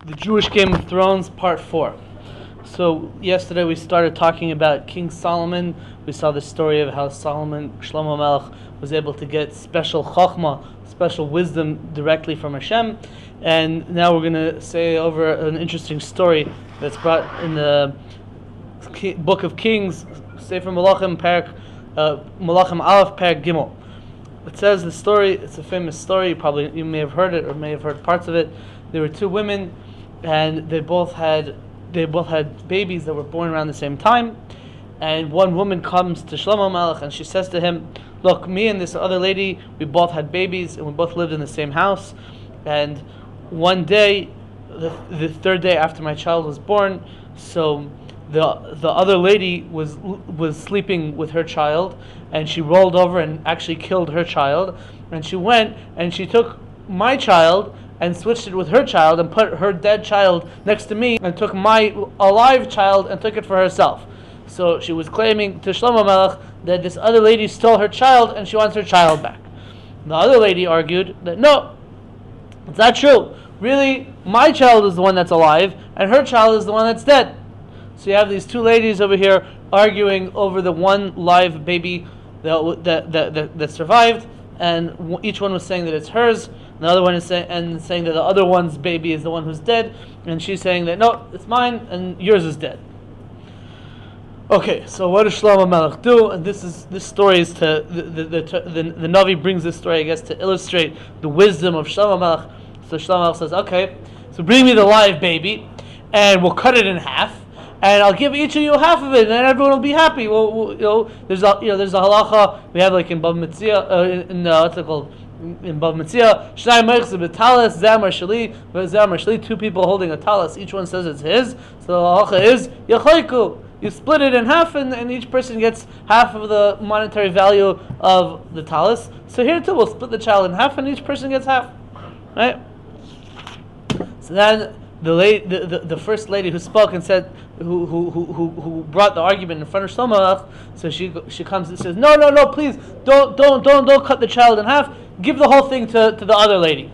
The Jewish Game of Thrones, Part 4. So yesterday we started talking about King Solomon. We saw the story of how Shlomo Melech, was able to get special chokhmah, special wisdom directly from Hashem. And now we're going to say over an interesting story that's brought in the Book of Kings, Sefer Malachim, Malachim Aleph, Perek Gimel. It says the story, it's a famous story, you may have heard it or may have heard parts of it. There were two women, and they both had babies that were born around the same time. And one woman comes to Shlomo Melech and she says to him, "Look, me and this other lady, we both had babies and we both lived in the same house. And one day, the third day after my child was born, so the other lady was sleeping with her child, and she rolled over and actually killed her child. And she went and she took my child and switched it with her child and put her dead child next to me and took my alive child and took it for herself." So she was claiming to Shlomo Melech that this other lady stole her child and she wants her child back. The other lady argued that no, it's not true. Really, my child is the one that's alive and her child is the one that's dead. So you have these two ladies over here arguing over the one live baby that survived, and each one was saying that it's hers. The other one is saying that the other one's baby is the one who's dead, and she's saying that no, it's mine and yours is dead. Okay, so what does Shlomo Melech do? And this story is to the Navi brings this story, I guess, to illustrate the wisdom of Shlomo Melech. So Shlomo Melech says, "Okay, so bring me the live baby, and we'll cut it in half, and I'll give each of you half of it, and then everyone will be happy." Well, there's a halacha we have like in Bava Metzia, what's it called? In Bava Metzia, Shnai Meichse b'talis, Zamar Shali, two people holding a talis, each one says it's his. So the halacha is Yachayku. You split it in half, and each person gets half of the monetary value of the talis. So here too, we'll split the child in half, and each person gets half, right? So then the first lady who spoke and said, who brought the argument in front of Shlomo, so she comes and says, no, please don't cut the child in half. Give the whole thing to the other lady,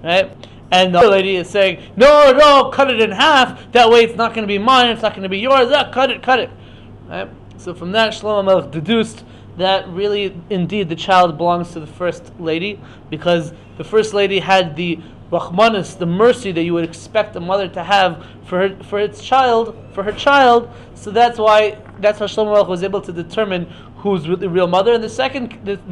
right? And the other lady is saying, no, cut it in half. That way it's not going to be mine. It's not going to be yours. Cut it. Right? So from that, Shlomo Melech deduced that really, indeed, the child belongs to the first lady, because the first lady had the Rachmanis, the mercy that you would expect a mother to have for her child. So that's how Shlomo Melech was able to determine who's the real mother. And the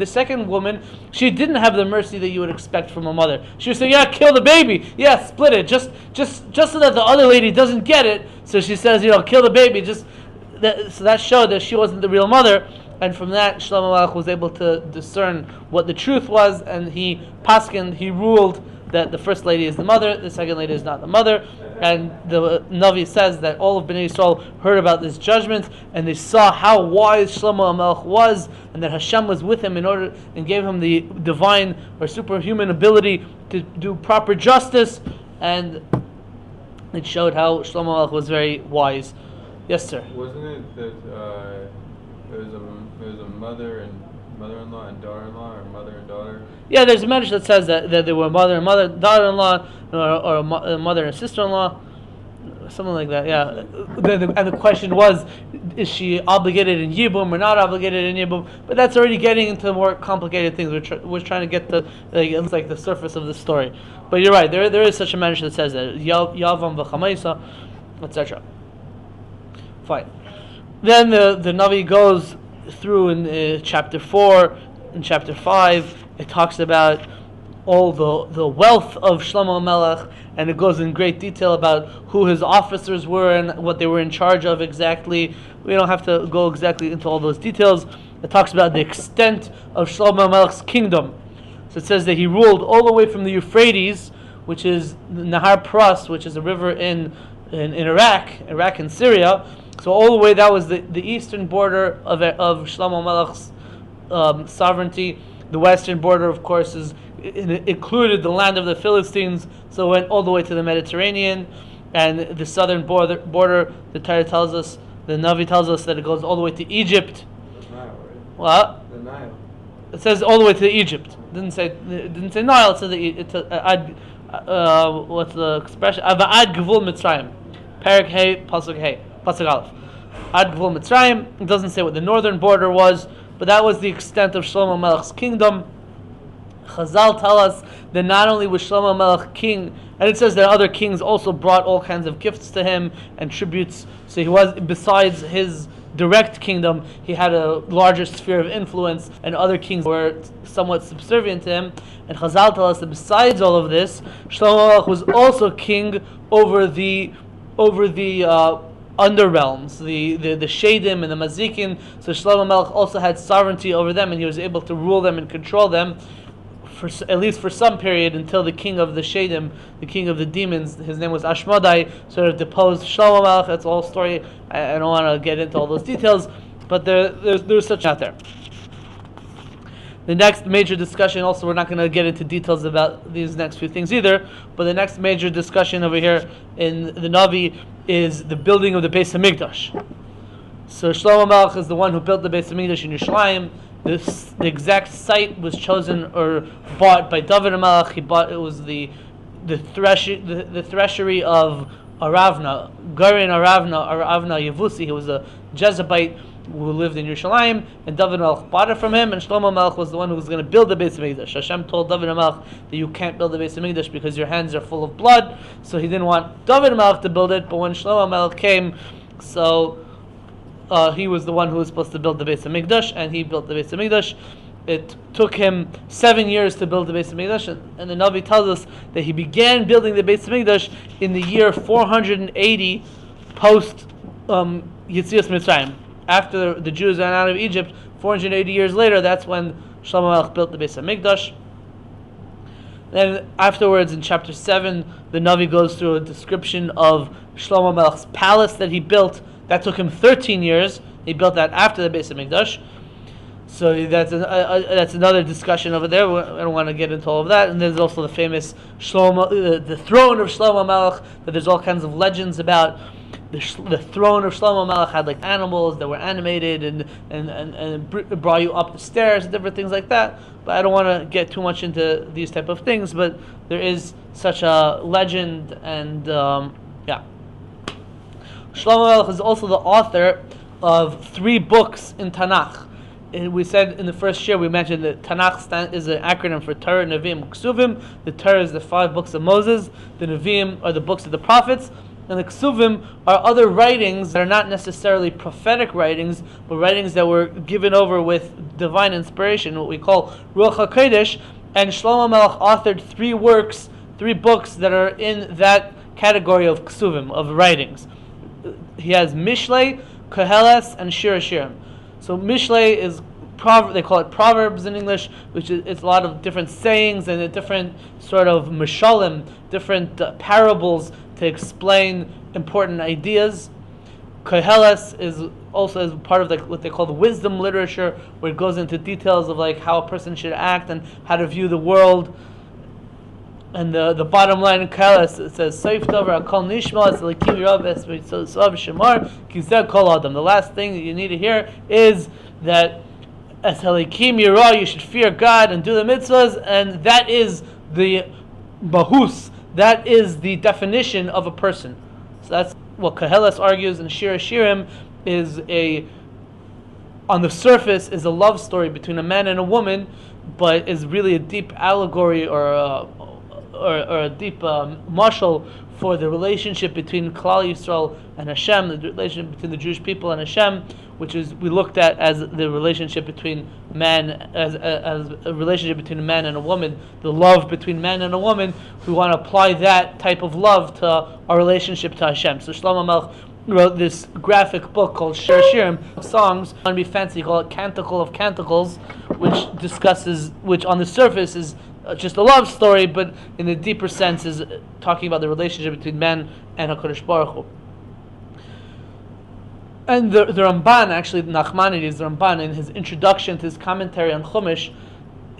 second woman, she didn't have the mercy that you would expect from a mother. She was saying, "Yeah, kill the baby. Yeah, split it. Just so that the other lady doesn't get it." So she says, "Kill the baby." So that showed that she wasn't the real mother. And from that, Shlomo Melech was able to discern what the truth was, and he ruled that the first lady is the mother, the second lady is not the mother. And the Navi says that all of Bnei Yisrael heard about this judgment, and they saw how wise Shlomo Melech was, and that Hashem was with him and gave him the divine or superhuman ability to do proper justice, and it showed how Shlomo Melech was very wise. Yes, sir. Wasn't it that there was a mother-in-law and daughter-in-law, or mother and daughter? Yeah, there's a message that says that they were daughter-in-law, or a mother and sister-in-law, something like that. Yeah, and the question was, is she obligated in Yibum or not obligated in Yibum? But that's already getting into more complicated things. We're trying to get it's like the surface of the story. But you're right. There is such a message that says that Yavam v'chamaisa, etc. Fine. Then the Navi goes through in chapter 4, in chapter 5, it talks about all the wealth of Shlomo Melech, and it goes in great detail about who his officers were and what they were in charge of exactly. We don't have to go exactly into all those details. It talks about the extent of Shlomo Melech's kingdom. So it says that he ruled all the way from the Euphrates, which is Nahar Pras, which is a river in Iraq and Syria. So all the way, that was the eastern border of Shlomo Melech's sovereignty. The western border, of course, included the land of the Philistines, so it went all the way to the Mediterranean. And the southern border, the Torah tells us, the Navi tells us that it goes all the way to Egypt. The Nile, right? What? The Nile. It says all the way to Egypt. It didn't say Nile. It said what's the expression? Ad Gvul Mitzrayim. Perak Hey, Pasuk Aleph. Ad Gvul Mitzrayim. It doesn't say what the northern border was, but that was the extent of Shlomo Melech's kingdom. Chazal tell us that not only was Shlomo Melech king, and it says that other kings also brought all kinds of gifts to him and tributes. So he was, besides his direct kingdom, he had a larger sphere of influence, and other kings were somewhat subservient to him. And Chazal tell us that besides all of this, Shlomo Melech was also king over the underrealms, the Shadim and the Mazikin. So Shlomo Melech also had sovereignty over them, and he was able to rule them and control them, for at least for some period, until the king of the Shadim, the king of the demons, his name was Ashmodai, sort of deposed Shlomo Melech. That's a whole story. I don't want to get into all those details, but there's such out there. The next major discussion, also we're not going to get into details about these next few things either, but the next major discussion over here in the Navi is the building of the Beis HaMikdash. So Shlomo Melech is the one who built the Beis HaMikdash in Yerushalayim. The exact site was chosen or bought by David HaMelech. He bought, it was the threshery of Aravna, Garin Aravna Yevusi. He was a Jezebite who lived in Yerushalayim, and David HaMelech bought it from him, and Shlomo Melech was the one who was going to build the Beis HaMikdash. Hashem told David HaMelech that you can't build the Beis HaMikdash because your hands are full of blood, so he didn't want David HaMelech to build it, but when Shlomo Melech came, so he was the one who was supposed to build the Beis HaMikdash, and he built the Beis HaMikdash. It took him 7 years to build the Beis HaMikdash, and the Navi tells us that he began building the Beis HaMikdash in the year 480 post Yetzias Mitzrayim. After the Jews ran out of Egypt, 480 years later, that's when Shlomo Melech built the Beis HaMikdash. Then afterwards, in chapter 7, the Navi goes through a description of Shlomo Melech's palace that he built. That took him 13 years. He built that after the Beis HaMikdash. So that's another discussion over there. I don't want to get into all of that. And there's also the famous Shlomo, the throne of Shlomo Melech, that there's all kinds of legends about. The throne of Shlomo Melech had like animals that were animated and brought you up the stairs and different things like that. But I don't want to get too much into these type of things. But there is such a legend, and yeah. Shlomo Melech is also the author of 3 books in Tanakh. And we said in the first year, we mentioned that Tanakh is an acronym for Torah, Nevi'im, Ksuvim. The Torah is the 5 books of Moses. The Nevi'im are the books of the prophets. And the Ksuvim are other writings that are not necessarily prophetic writings, but writings that were given over with divine inspiration, what we call Ruach HaKodesh. And Shlomo Melech authored 3 books that are in that category of Ksuvim, of writings. He has Mishlei, Koheles, and Shir Hashirim. So Mishlei is they call it Proverbs in English, which is it's a lot of different sayings and a different sort of mishalim, different parables to explain important ideas. Koheles is also as part of what they call the wisdom literature, where it goes into details of like how a person should act and how to view the world. And the bottom line in Koheles, it says Seif Dover Akol Nishma Es Elikim Yirav Es V'Tzav Shemar Ki Zeh Kol Adam. The last thing that you need to hear is that as Elikim Yirah, you should fear God and do the mitzvahs, and that is the bahus, that is the definition of a person. So that's what Koheles argues, and Shir Hashirim is on the surface is a love story between a man and a woman, but is really a deep allegory or a deep mashal for the relationship between Klal Yisrael and Hashem, the relationship between the Jewish people and Hashem, which is we looked at as the relationship between man, as a relationship between a man and a woman, the love between man and a woman. We want to apply that type of love to our relationship to Hashem. So Shlomo Melech wrote this graphic book called Shir Shirim, songs. I want to be fancy, call it Canticle of Canticles, which on the surface is just a love story, but in the deeper sense is talking about the relationship between man and HaKadosh Baruch Hu. And the Ramban, actually Nachmanides, the Ramban, in his introduction to his commentary on Chumash,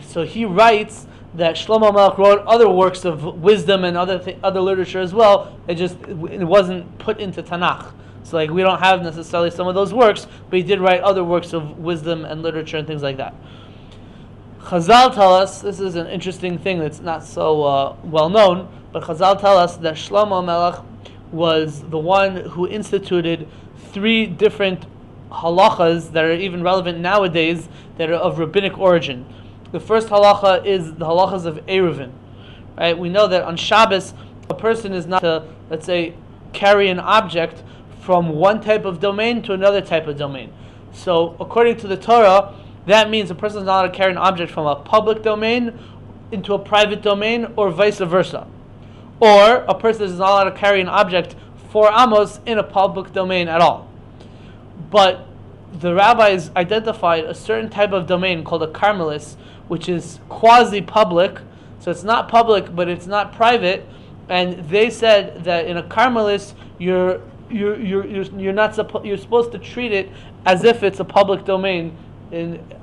so he writes that Shlomo Melech wrote other works of wisdom and other literature as well. It wasn't put into Tanakh. So like we don't have necessarily some of those works, but he did write other works of wisdom and literature and things like that. Chazal tell us, this is an interesting thing that's not so well known, but Chazal tell us that Shlomo Melech was the one who instituted 3 different halachas that are even relevant nowadays that are of rabbinic origin. The first halacha is the halachas of Eruvin. Right? We know that on Shabbos, a person is not to, let's say, carry an object from one type of domain to another type of domain. So, according to the Torah, that means a person is not allowed to carry an object from a public domain into a private domain, or vice versa. Or a person is not allowed to carry an object 4 amos in a public domain at all. But the rabbis identified a certain type of domain called a karmelis, which is quasi-public. So it's not public, but it's not private. And they said that in a karmelis, you're supposed to treat it as if it's a public domain,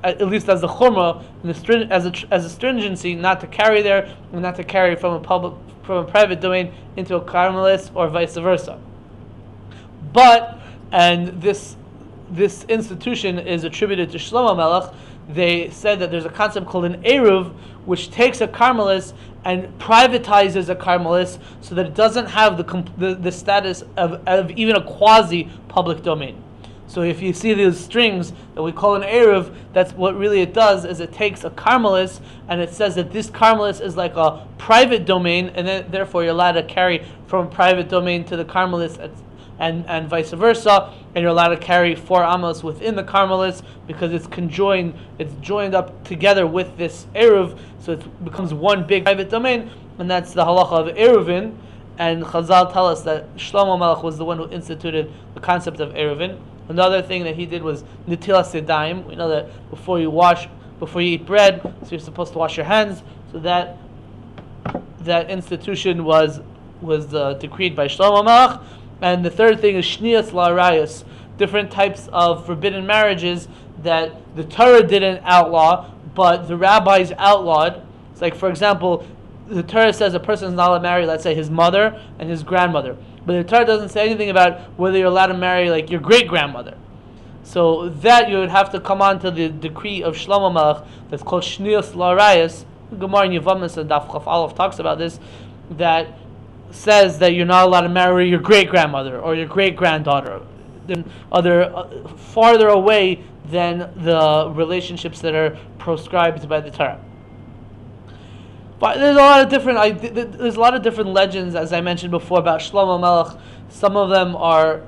at least as a chumrah, as a stringency, not to carry there and not to carry from a private domain into a karmelis or vice versa. But, and this institution is attributed to Shlomo Melech, they said that there's a concept called an eruv, which takes a karmelis and privatizes a karmelis so that it doesn't have the status of even a quasi-public domain. So if you see these strings that we call an eruv, that's what really it does, is it takes a karmelis and it says that this karmelis is like a private domain, and then therefore you're allowed to carry from a private domain to the karmelis and vice versa, and you're allowed to carry 4 amos within the karmelis because it's joined up together with this eruv, so it becomes one big private domain, and that's the halacha of eruvin. And Chazal tell us that Shlomo Melech was the one who instituted the concept of eruvin. Another thing that he did was netilas yadayim. We know that before you eat bread, so you're supposed to wash your hands. So that institution was decreed by Shlomo Melech. And the third thing is shniyas la'arayos, different types of forbidden marriages that the Torah didn't outlaw, but the rabbis outlawed. It's like, for example, the Torah says a person is not allowed to marry, let's say, his mother and his grandmother. But the Torah doesn't say anything about whether you're allowed to marry, like, your great-grandmother. So that you would have to come on to the decree of Shlomo Melech that's called shniyas la'arayos. Gemara in Yevamos and Daf Chaf Aleph talks about this, that says that you're not allowed to marry your great-grandmother or your great-granddaughter, farther away than the relationships that are proscribed by the Torah. But there's a lot of different legends, as I mentioned before, about Shlomo Melech. Some of them are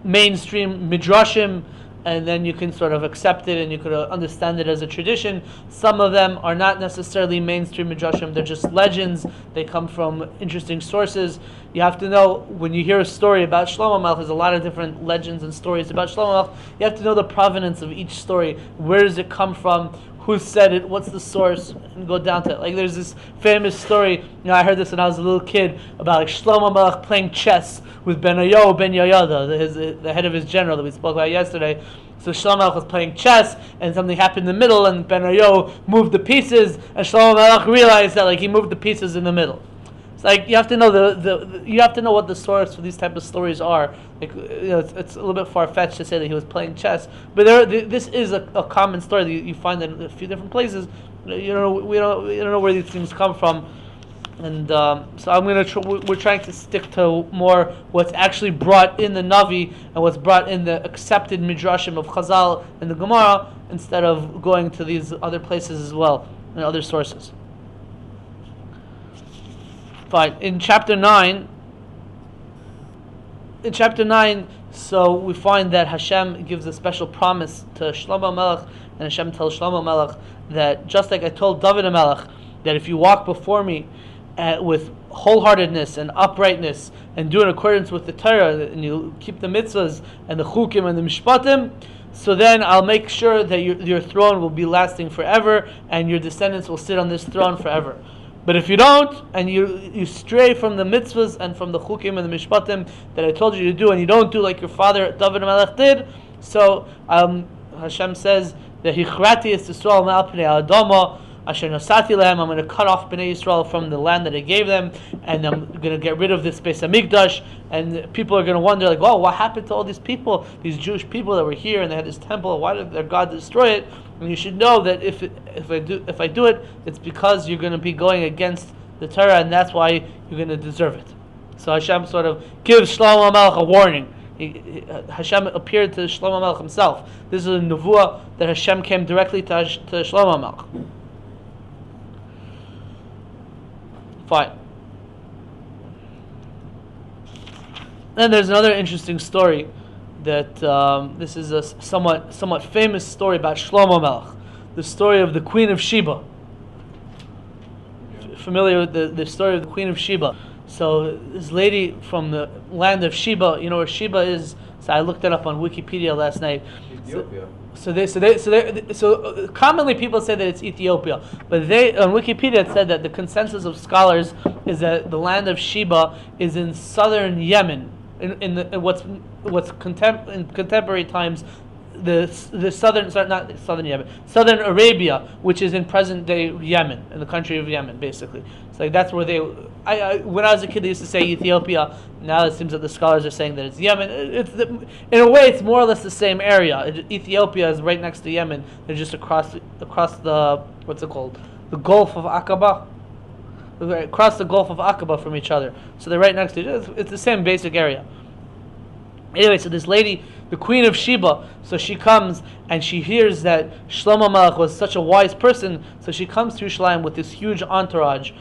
mainstream midrashim, and then you can sort of accept it and you could understand it as a tradition. Some of them are not necessarily mainstream midrashim, they're just legends. They come from interesting sources. You have to know, when you hear a story about Shlomo Melech, there's a lot of different legends and stories about Shlomo Melech. You have to know the provenance of each story. Where does it come from? Who said it? What's the source? And go down to it. Like, there's this famous story, I heard this when I was a little kid, about like Shlomo Melech playing chess with Benayo ben Yoyada, the head of his general that we spoke about yesterday. So Shlomo Melech was playing chess, and something happened in the middle, and Benayo moved the pieces, and Shlomo Melech realized that he moved the pieces in the middle. It's like you have to know you have to know what the source for these type of stories are. It's a little bit far fetched to say that he was playing chess, but this is a common story that you find in a few different places. We don't know where these things come from, and so we're trying to stick to more what's actually brought in the Navi and what's brought in the accepted midrashim of Chazal and the Gemara, instead of going to these other places as well and other sources. Fine. In chapter 9, so we find that Hashem gives a special promise to Shlomo Melech, and Hashem tells Shlomo Melech that just like I told David Melech, that if you walk before me with wholeheartedness and uprightness and do in accordance with the Torah, and you keep the mitzvahs and the chukim and the mishpatim, so then I'll make sure that your throne will be lasting forever and your descendants will sit on this throne forever. But if you don't, and you stray from the mitzvahs and from the chukim and the mishpatim that I told you to do, and you don't do like your father David Melech did, so Hashem says that Hichrati es Yisrael me'al pnei ha'adama, Asher nosati lehem, I'm going to cut off Bnei Yisrael from the land that I gave them, and I'm going to get rid of this Beis Hamikdash, and people are going to wonder, like, oh, what happened to all these people, these Jewish people that were here, and they had this temple, why did their God destroy it? And you should know that if I do it, it's because you're going to be going against the Torah, and that's why you're going to deserve it. So Hashem sort of gives Shlomo HaMelech a warning. Hashem appeared to Shlomo HaMelech himself. This is a nevuah that Hashem came directly to Shlomo HaMelech. Fine. Then there's another interesting story that this is a somewhat famous story about Shlomo HaMelech, the story of the Queen of Sheba. Familiar with the story of the Queen of Sheba? So this lady from the land of Sheba, you know where Sheba is. So I looked it up on Wikipedia last night. Ethiopia. So commonly people say that it's Ethiopia, but on Wikipedia it said that the consensus of scholars is that the land of Sheba is in southern Yemen, in what's in contemporary times the southern southern Arabia, which is in present day Yemen, in the country of Yemen, basically. So like that's where they. When I was a kid, they used to say Ethiopia. Now it seems that the scholars are saying that it's Yemen. In a way, it's more or less the same area. Ethiopia is right next to Yemen. They're just across the what's it called, the Gulf of Aqaba. Across the Gulf of Aqaba from each other. So they're right next to each other. It's the same basic area. Anyway, so this lady, the Queen of Sheba, so she comes and she hears that Shlomo HaMelech was such a wise person, so she comes to Yerushalayim with this huge entourage,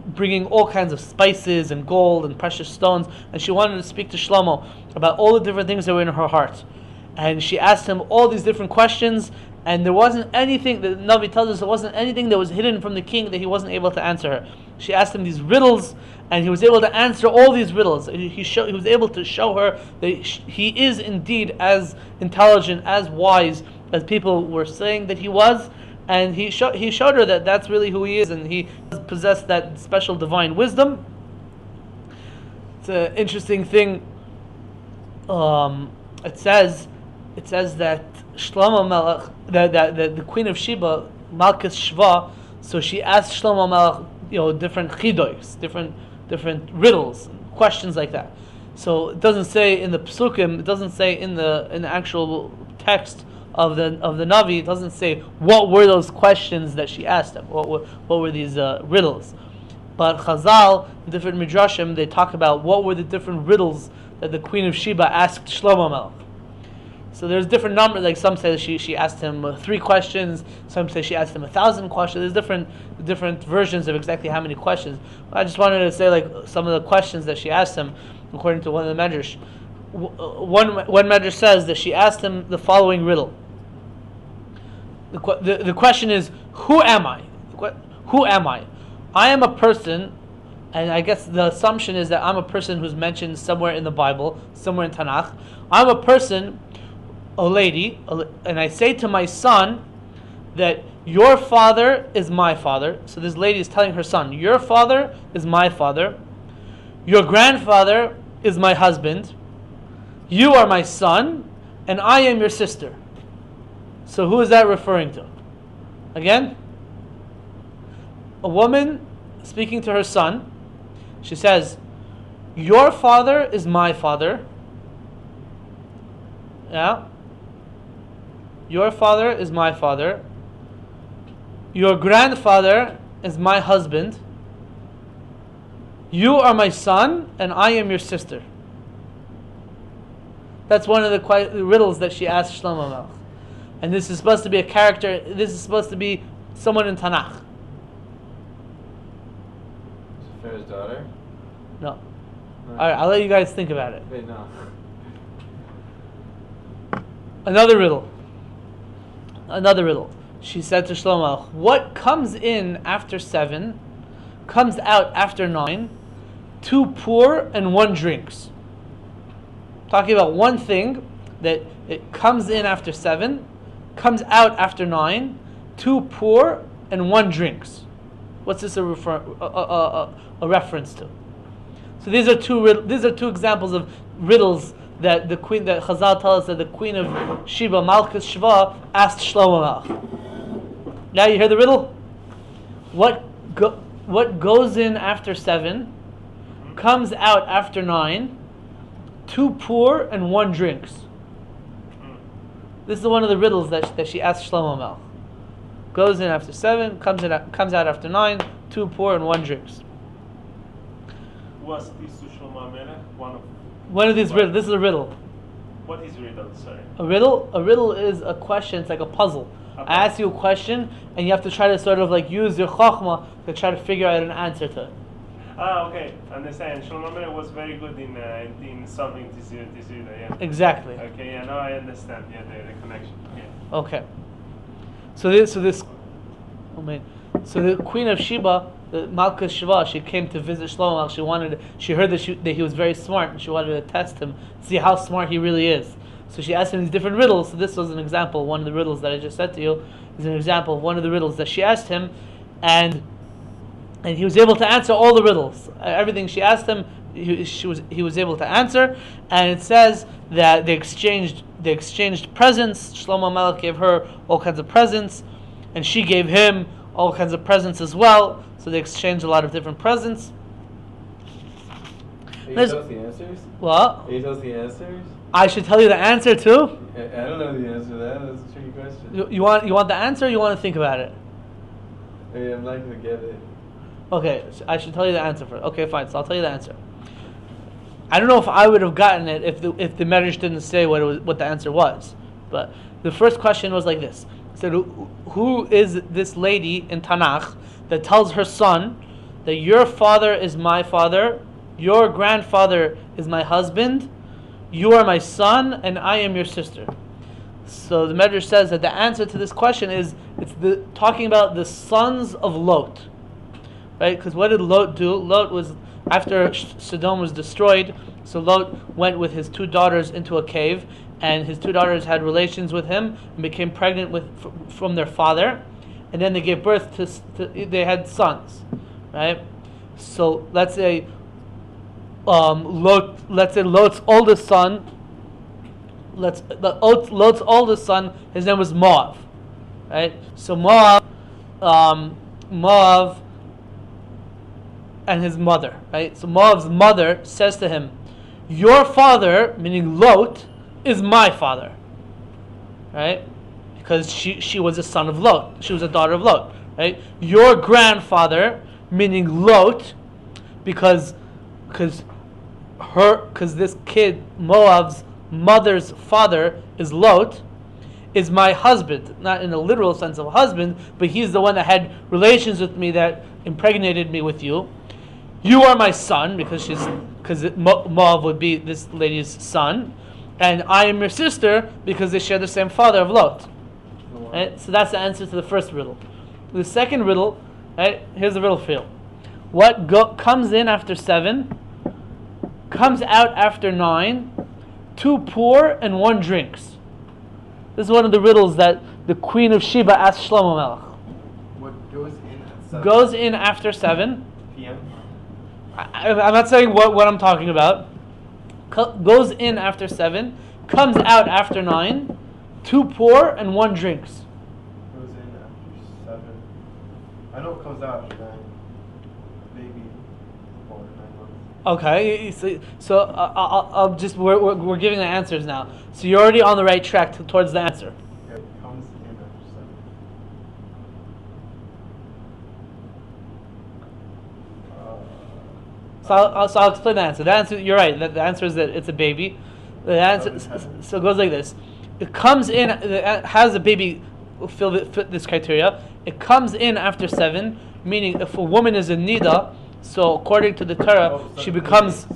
bringing all kinds of spices and gold and precious stones, and she wanted to speak to Shlomo about all the different things that were in her heart. And she asked him all these different questions, and there wasn't anything, the Navi tells us, there wasn't anything that was hidden from the king that he wasn't able to answer her. She asked him these riddles, and he was able to answer all these riddles. He was able to show her that he is indeed as intelligent, as wise as people were saying that he was, and he showed her that that's really who he is, and he possessed that special divine wisdom. It's an interesting thing. It says that Shlomo Melech, that the Queen of Sheba, Malchus Shva, so she asked Shlomo Melech, different chidois, different riddles, questions like that. So it doesn't say in the psukim, it doesn't say in the actual text of the Navi, it doesn't say what were those questions that she asked him, what were these riddles. But Chazal, different midrashim, they talk about what were the different riddles that the Queen of Sheba asked Shlomo Melech. So there's different numbers. Like some say she asked him 3 questions. Some say she asked him 1,000 questions. There's different versions of exactly how many questions. I just wanted to say like some of the questions that she asked him, according to one of the medrash. One medrash says that she asked him the following riddle. The question is, who am I? Who am I? I am a person, and I guess the assumption is that I'm a person who's mentioned somewhere in the Bible, somewhere in Tanakh. I'm a person, a lady, and I say to my son that your father is my father. So this lady is telling her son, your father is my father. Your grandfather is my husband. You are my son, and I am your sister. So who is that referring to? Again, a woman speaking to her son. She says, your father is my father. Yeah. Your father is my father. Your grandfather is my husband. You are my son, and I am your sister. That's one of the riddles that she asked Shlomo Melech. And this is supposed to be a character, this is supposed to be someone in Tanakh. Is it Pharaoh's daughter? No. Alright, I'll let you guys think about it. Wait, no. Another riddle. She said to Shlomo, what comes in after 7, comes out after 9, 2 pour and 1 drinks. Talking about one thing that it comes in after 7, comes out after 9, 2 pour and 1 drinks. What's this a reference to? So these are two examples of riddles that Chazal tell us that the Queen of Sheba, Malchus Shva, asked Shlomo Melech. Now you hear the riddle? what goes in after 7, comes out after 9, 2 pour and 1 drinks. This is one of the riddles that she asked Shlomo Melech. Goes in after 7, comes out after 9, 2 pour and 1 drinks. Was this to Shlomo Melech? One of these riddles. This is a riddle. What is riddle? Sorry. A riddle is a question. It's like a puzzle. Okay. I ask you a question, and you have to try to sort of like use your chokhmah to try to figure out an answer to it. Okay, understand. Shlomo Melech was very good in solving this riddle. Yeah. Exactly. Okay, yeah, now I understand. Yeah, the connection. Yeah. Okay. So the Queen of Sheba, the Malka Sheva, she came to visit Shlomo Melech. She heard that he was very smart, and she wanted to test him, see how smart he really is. So she asked him these different riddles. So this was an example. One of the riddles that I just said to you is an example of one of the riddles that she asked him, and he was able to answer all the riddles. Everything she asked him, he was able to answer. And it says that they exchanged presents. Shlomo Melech gave her all kinds of presents, and she gave him all kinds of presents as well. So they exchanged a lot of different presents. Are you tell us the answers? What? Are you tell us the answers? I should tell you the answer too. I don't know the answer to that. That's a tricky question. You want the answer, or you want to think about it? I'm not gonna get it. Okay, so I should tell you the answer first. Okay, fine. So I'll tell you the answer. I don't know if I would have gotten it if the Medrash didn't say what the answer was. But the first question was like this: it said, who is this lady in Tanakh that tells her son that your father is my father, your grandfather is my husband, you are my son, and I am your sister? So the Medrash says that the answer to this question is talking about the sons of Lot. Right? Because what did Lot do? Lot was, after Sodom was destroyed, so Lot went with his 2 daughters into a cave, and his 2 daughters had relations with him and became pregnant from their father, and then they gave birth to they had sons, right? So let's say Lot's oldest son, Lot's oldest son, his name was Moav, right? So Moav and his mother, right? So Moab's mother says to him, your father, meaning Lot, is my father, right? Because she was a son of Lot. She was a daughter of Lot, right? Your grandfather, meaning Lot, because this kid, Moab's mother's father, is Lot, is my husband. Not in a literal sense of a husband, but he's the one that had relations with me, that impregnated me with you. You are my son, because Moab would be this lady's son, and I am your sister because they share the same father of Lot. Right? So that's the answer to the first riddle. The second riddle, right? Here's the riddle for you. What comes in after 7, comes out after 9, 2 pour and 1 drinks. This is one of the riddles that the Queen of Sheba asked Shlomo Melech. What goes in at 7? Goes in after 7. PM? I'm not saying what I'm talking about. Goes in after 7, comes out after 9, 2 pour and 1 drinks. Goes in after 7. I know it comes out after 9. Baby born 9 months. Okay, so I'll just we're giving the answers now. So you're already on the right track towards the answer. It comes in after 7. So I'll explain the answer. The answer, you're right. The answer is that it's a baby. The answer, so it goes like this: it comes in, it has a baby fit this criteria. It comes in after 7, meaning if a woman is a nida, so according to the Torah, she becomes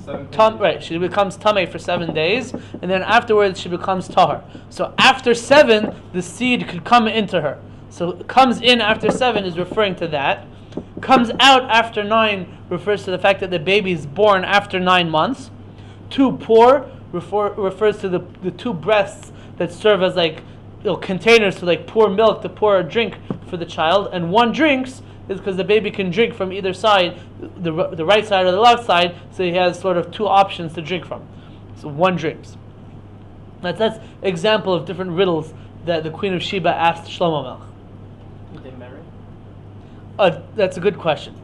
she becomes tamei for 7 days, and then afterwards she becomes tahar. So after 7, the seed could come into her. So it comes in after 7 is referring to that. Comes out after 9 refers to the fact that the baby is born after 9 months. 2 pour refers to the 2 breasts that serve as containers to pour milk, to pour a drink for the child. And 1 drinks is because the baby can drink from either side, the right side or the left side, so he has sort of 2 options to drink from. So 1 drinks. That's example of different riddles that the Queen of Sheba asked Shlomo Melech. Did they marry? That's a good question.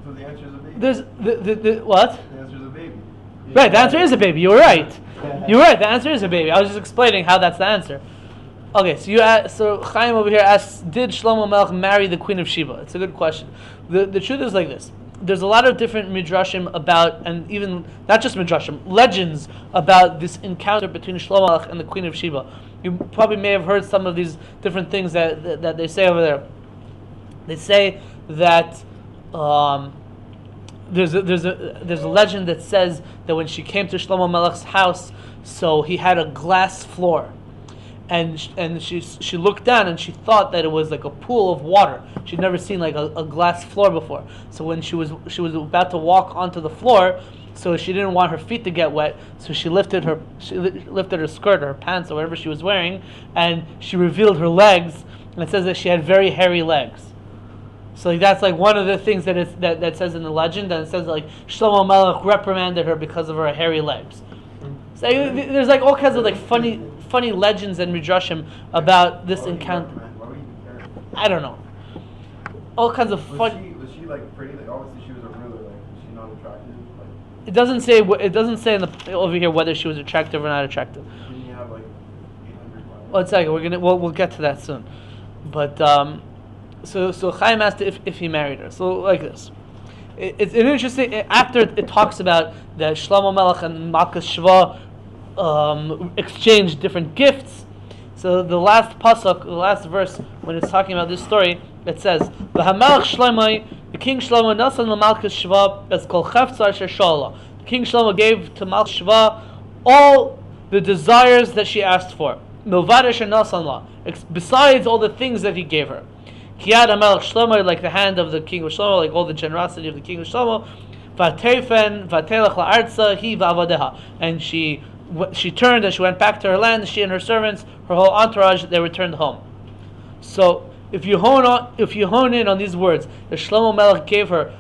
So the answer is a baby. There's the what? The answer is a baby. Right, the answer is a baby. You're right. You're right. The answer is a baby. I was just explaining how that's the answer. Okay, so Chaim over here asks, did Shlomo Melech marry the Queen of Sheba? It's a good question. The truth is like this. There's a lot of different midrashim about, and even not just midrashim, legends about this encounter between Shlomo Melech and the Queen of Sheba. You probably may have heard some of these different things that they say over there. They say that there's a legend that says that when she came to Shlomo Melech's house, so he had a glass floor. And she looked down and she thought that it was like a pool of water. She'd never seen like a glass floor before. So when she was about to walk onto the floor, so she didn't want her feet to get wet. So she lifted her skirt or her pants or whatever she was wearing, and she revealed her legs. And it says that she had very hairy legs. So like, that's like one of the things that says in the legend. And it says like Shlomo Melech reprimanded her because of her hairy legs. So there's like all kinds of like funny legends and midrashim about this encounter. Why would you care? I don't know. All kinds of fun. Was she like pretty? Like obviously she was a ruler. Like was she not attractive? Like It doesn't say. It doesn't say over here whether she was attractive or not attractive. didn't you have like 800 wives? One second. We'll get to that soon. But so Chaim asked if he married her. So like this. It's an interesting. After it talks about that Shlomo Melech and Malkas Sheva exchanged different gifts. So the last pasuk, the last verse, when it's talking about this story, it says, "V'hamelech Shlomo, the king Shlomo nasan l'Malkas Sheva as kol cheftzar asher shala." The king Shlomo gave to Malkas Sheva all the desires that she asked for. Milvad asher nasan la, besides all the things that he gave her. Kiyad HaMelech Shlomo, like the hand of the king of Shlomo, like all the generosity of the king of Shlomo. V'atefen v'atelech la'artza hi v'avadeha, and she turned and she went back to her land. She and her servants, her whole entourage, they returned home. So if you hone in on these words, that Shlomo Melech gave her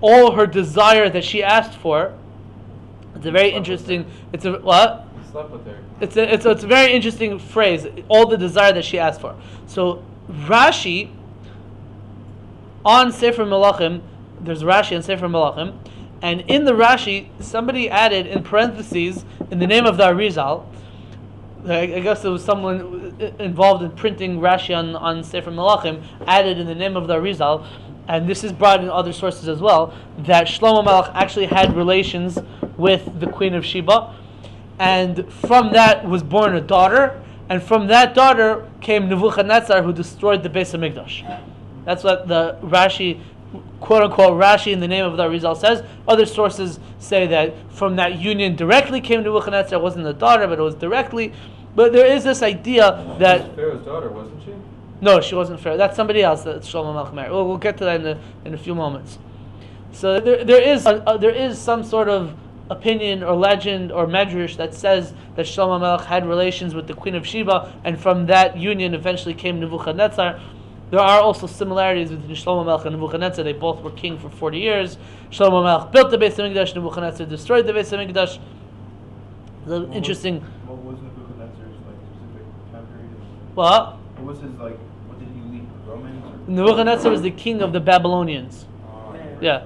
all her desire that she asked for. It's a very interesting. It's a what? He slept with her. It's a very interesting phrase. All the desire that she asked for. So Rashi on Sefer Melachim, there's Rashi on Sefer Melachim, and in the Rashi, somebody added in parentheses in the name of the Arizal. I guess there was someone involved in printing Rashi on Sefer Melachim, added in the name of the Arizal, and this is brought in other sources as well, that Shlomo Melech actually had relations with the Queen of Sheba, and from that was born a daughter, and from that daughter came Nebuchadnezzar, who destroyed the Beis HaMikdash. That's what the Rashi, quote-unquote Rashi in the name of the Arizal says. Other sources say that from that union directly came Nebuchadnezzar. It wasn't the daughter, but it was directly. But there is this idea that... She was Pharaoh's daughter, wasn't she? No, she wasn't Pharaoh. That's somebody else that Shlomo Melech married. We'll get to that in a few moments. So there is some sort of opinion or legend or medrash that says that Shlomo Melech had relations with the Queen of Sheba, and from that union eventually came Nebuchadnezzar. There are also similarities between Shlomo Melech and Nebuchadnezzar. They both were king for 40 years. Shlomo Melech built the Beis HaMikdash. Nebuchadnezzar destroyed the Beis HaMikdash. Interesting. What was Nebuchadnezzar's like specific time period? What? What was his like? What did he lead? Romans? Or? Nebuchadnezzar was the king of the Babylonians. Yeah.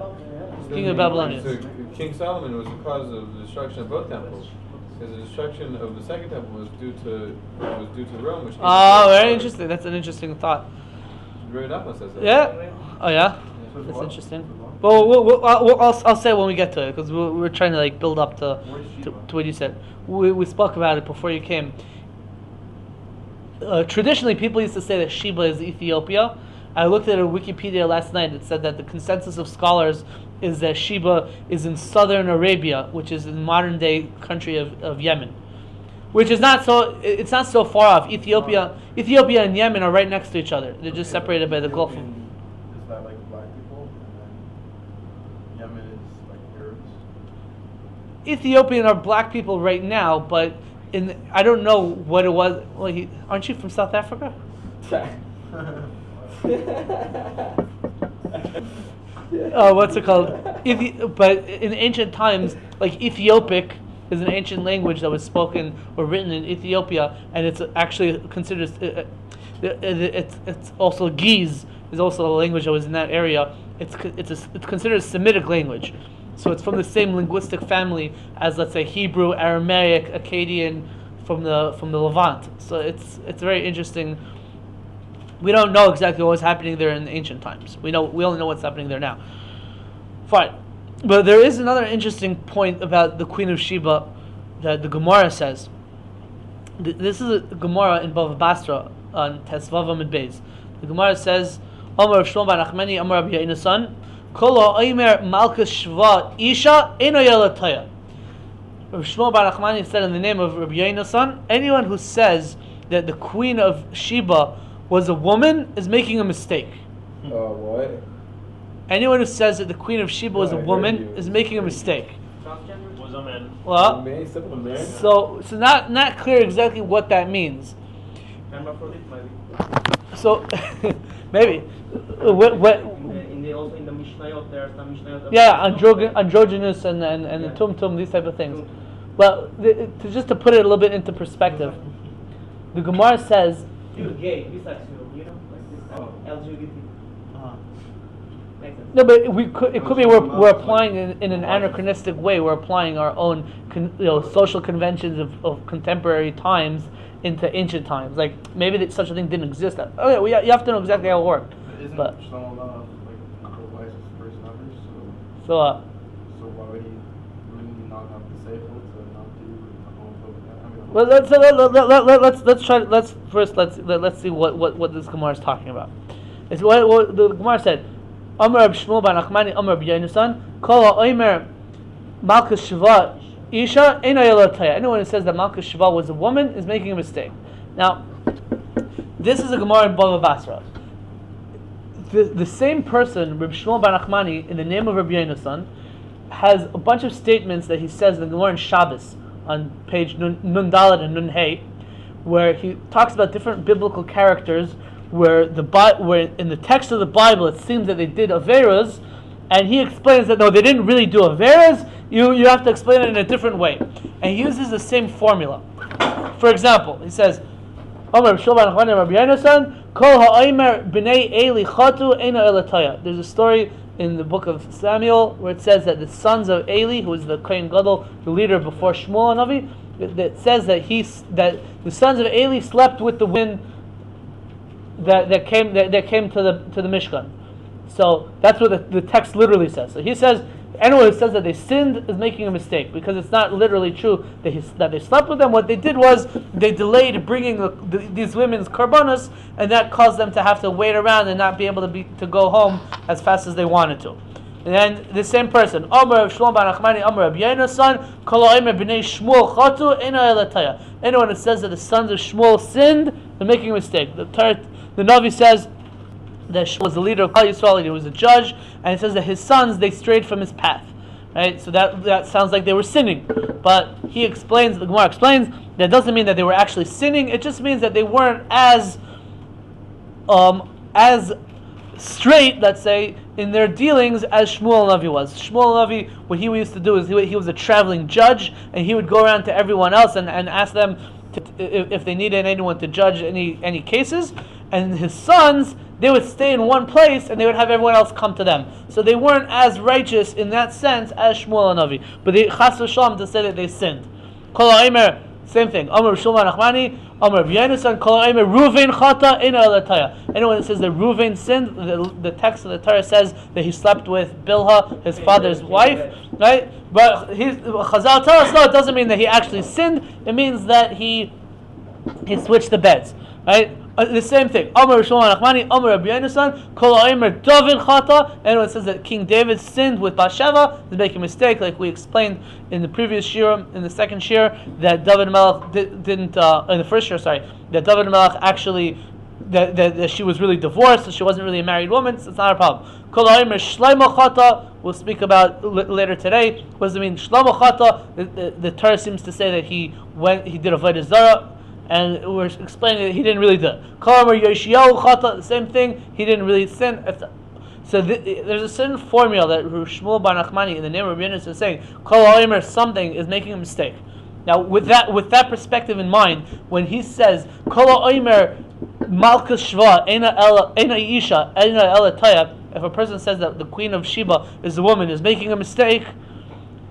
King of Babylonians. So King Solomon was the cause of the destruction of both temples, because the destruction of the second temple was due to Rome, which. Very interesting. That's an interesting thought. Very Nachman says that. Yeah. Oh yeah. So That's what? interesting. Well, I'll say when we get to it, because we're trying to like build up to what you said. We spoke about it before you came. Traditionally, people used to say that Sheba is Ethiopia. I looked at a Wikipedia last night. It said that the consensus of scholars is that Sheba is in southern Arabia, which is in modern day country of Yemen, which is not so. It's not so far off. Ethiopia and Yemen are right next to each other. They're just separated by the Gulf. Is that like black people, and then Yemen is like Arabs? Ethiopian are black people right now, but I don't know what it was. Well, aren't you from South Africa? What's it called? But in ancient times, like Ethiopic is an ancient language that was spoken or written in Ethiopia, and it's actually considered. It's also Giz is also a language that was in that area. It's considered a Semitic language, so it's from the same linguistic family as, let's say, Hebrew, Aramaic, Akkadian, from the Levant. So it's very interesting. We don't know exactly what was happening there in the ancient times. We only know what's happening there now. Fine, but there is another interesting point about the Queen of Sheba that the Gemara says. This is a Gemara in Bava Basra on Tesvav Amid Beis. The Gemara says, Amar Shlomo bar Nachmani, Amar Rabbi Yonasan, Kol ha'omer Malchus Shva Isha Eino Yelataya. Rabbi Shlomo bar Nachmani said in the name of Rabbi Yonasan, anyone who says that the Queen of Sheba was a woman is making a mistake. What? Anyone who says that the Queen of Sheba was a woman is making a mistake. Was a man. Well, so not clear exactly what that means. So maybe also in the Mishnayot there are some Mishnayot. Yeah, androgynous and the tum these type of things. Well, just to put it a little bit into perspective, the Gemara says. You're gay, bisexual, like this LGBT. No, but it could be we're applying in an anachronistic way. We're applying our own social conventions of contemporary times into ancient times. Like maybe such a thing didn't exist. Okay, you have to know exactly how it worked. Isn't But Shlomo like the wife's first numbers? so So why would he really not have the safety to not do well, let's see what this Gemara is talking about. It's what the Gemara said. Amar Rab Shmuel bar Nachmani, Amar Rab Yonasan, Kol ha'omer Malchus Shva Isha Eino Yelataya. Anyone who says that Malchus Shva was a woman is making a mistake. Now, this is a Gemara in Bava Basra. The same person, Rab Shmuel bar Nachmani, in the name of Rab Yonasan, has a bunch of statements that he says in the Gemara in Shabbos on page Nun Dalet and Nun Hey, where he talks about different biblical characters where in the text of the Bible it seems that they did averas, and he explains that no, they didn't really do averas. You have to explain it in a different way, and he uses the same formula. For example, he says, "There's a story in the book of Samuel where it says that the sons of Eli, who was the Kohen Gadol, the leader before Shmuel Navi, that says that the sons of Eli slept with the women that came to the Mishkan. So that's what the text literally says. So he says anyone who says that they sinned is making a mistake, because it's not literally true that they slept with them. What they did was they delayed bringing these women's karbanos, and that caused them to have to wait around and not be able to go home as fast as they wanted to. And then the same person, Amar Rav Shlomo bar Nachmani, Amar Rab Yonasan, Kol ha'omer b'nei Shmuel chatu eino yelataya. Anyone who says that the sons of Shmuel sinned, they're making a mistake. The Navi says that Shmuel was the leader of Klal Yisrael, and he was a judge, and it says that his sons, they strayed from his path. Right? So that sounds like they were sinning. But the Gemara explains, that doesn't mean that they were actually sinning, it just means that they weren't as straight, let's say, in their dealings as Shmuel Navi was. Shmuel Navi, what he used to do is he was a traveling judge, and he would go around to everyone else and ask them if they needed anyone to judge any cases, and his sons, they would stay in one place and they would have everyone else come to them. So they weren't as righteous in that sense as Shmuel Navi. But they chas v'shalom to say that they sinned. Kol ha'omer, same thing. Amar Shlomo bar Nachmani, Amar Rab Yonasan, Kol ha'omer Ruvain chata eino yelataya. Anyone that says that Ruvain sinned, the text of the Torah says that he slept with Bilhah, his father's wife, right? But Chazal tell us no, it doesn't mean that he actually sinned. It means that he switched the beds, right? The same thing. Amar Shlomo Nachmani, Amar Rab Yonasan, Kol ha'omer David chata. Anyone says that King David sinned with Bathsheba is making a mistake, like we explained in the previous shir, in the second shir, that David Melech didn't. In the first shir, that David Melech actually that she was really divorced, so she wasn't really a married woman. So it's not a problem. Kol ha'omer Shlomo chata. We'll speak about later today. What does it mean? Shlomo chata. The Torah seems to say that he did avodah zarah. And we're explaining that he didn't really do it. The same thing, he didn't really sin. So there's a certain formula that Shmuel bar Nachmani in the name of Rabbi Yonasan is saying, Kol ha'omer something is making a mistake. Now with that perspective in mind, when he says Kol ha'omer Malchus Shva, Eina Isha, Eina Ela Taya, if a person says that the queen of Sheba is a woman, is making a mistake,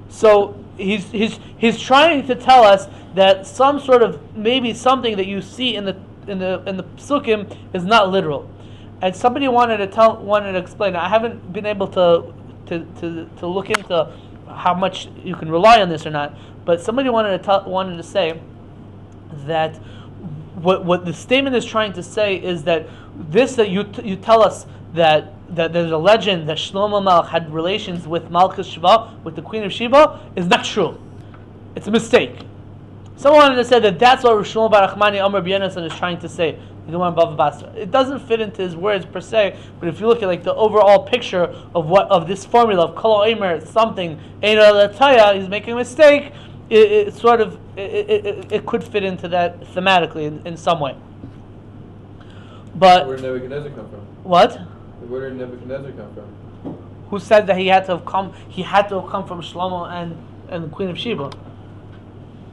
so he's trying to tell us that some sort of, maybe something that you see in the psukim is not literal. And somebody wanted to explain. I haven't been able to look into how much you can rely on this or not, but somebody wanted to say that what the statement is trying to say is that this, that you tell us that there's a legend that Shlomo Melech had relations with Malchus Sheva, with the queen of Sheba, is not true. It's a mistake. Someone wanted to say that that's what Shlomo Bar Achmani Amar B'Yonasan is trying to say. It doesn't fit into his words per se, but if you look at like the overall picture of this formula of Kol Omer something Eina Lataya, he's making a mistake. It could fit into that thematically in some way. But where did Nebuchadnezzar come from? What? Where did Nebuchadnezzar come from? Who said that he had to have come? He had to have come from Shlomo and the Queen of Sheba.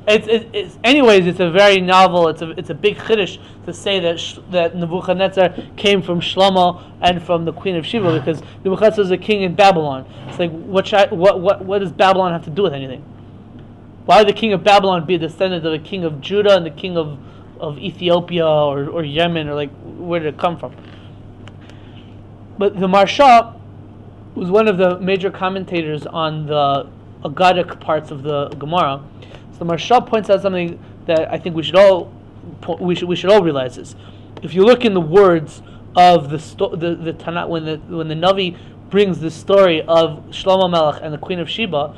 Anyways, it's a very novel. It's a big chiddush to say that Nebuchadnezzar came from Shlomo and from the Queen of Sheba, because Nebuchadnezzar is a king in Babylon. It's like what does Babylon have to do with anything? Why would the king of Babylon be a descendant of the king of Judah and the king of Ethiopia or Yemen, or like where did it come from? But the Marsha was one of the major commentators on the Agadic parts of the Gemara. So the Marsha points out something that I think we should all realize is, if you look in the words of the Tanakh, when the Navi brings the story of Shlomo Melech and the Queen of Sheba,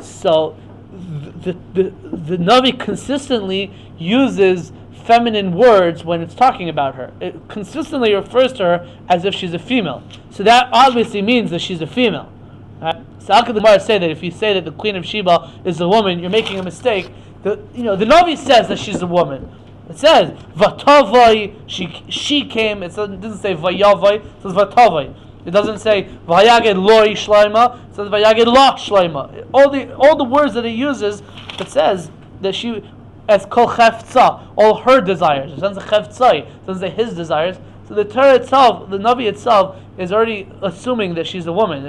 so the Navi consistently uses feminine words when it's talking about her. It consistently refers to her as if she's a female. So that obviously means that she's a female. Right? So how could the Gemara say that if you say that the Queen of Sheba is a woman, you're making a mistake? The Navi says that she's a woman. It says Vatavai, she came. It doesn't say Vayavai. It says Vatavai. It doesn't say Vayaged Loi Shloima. It says Vayaged La Shloima. All the words that it uses, it says that she, as Kol Chefza, all her desires. It doesn't say Chefzai. It doesn't say his desires. So the Torah itself, the Navi itself, is already assuming that she's a woman.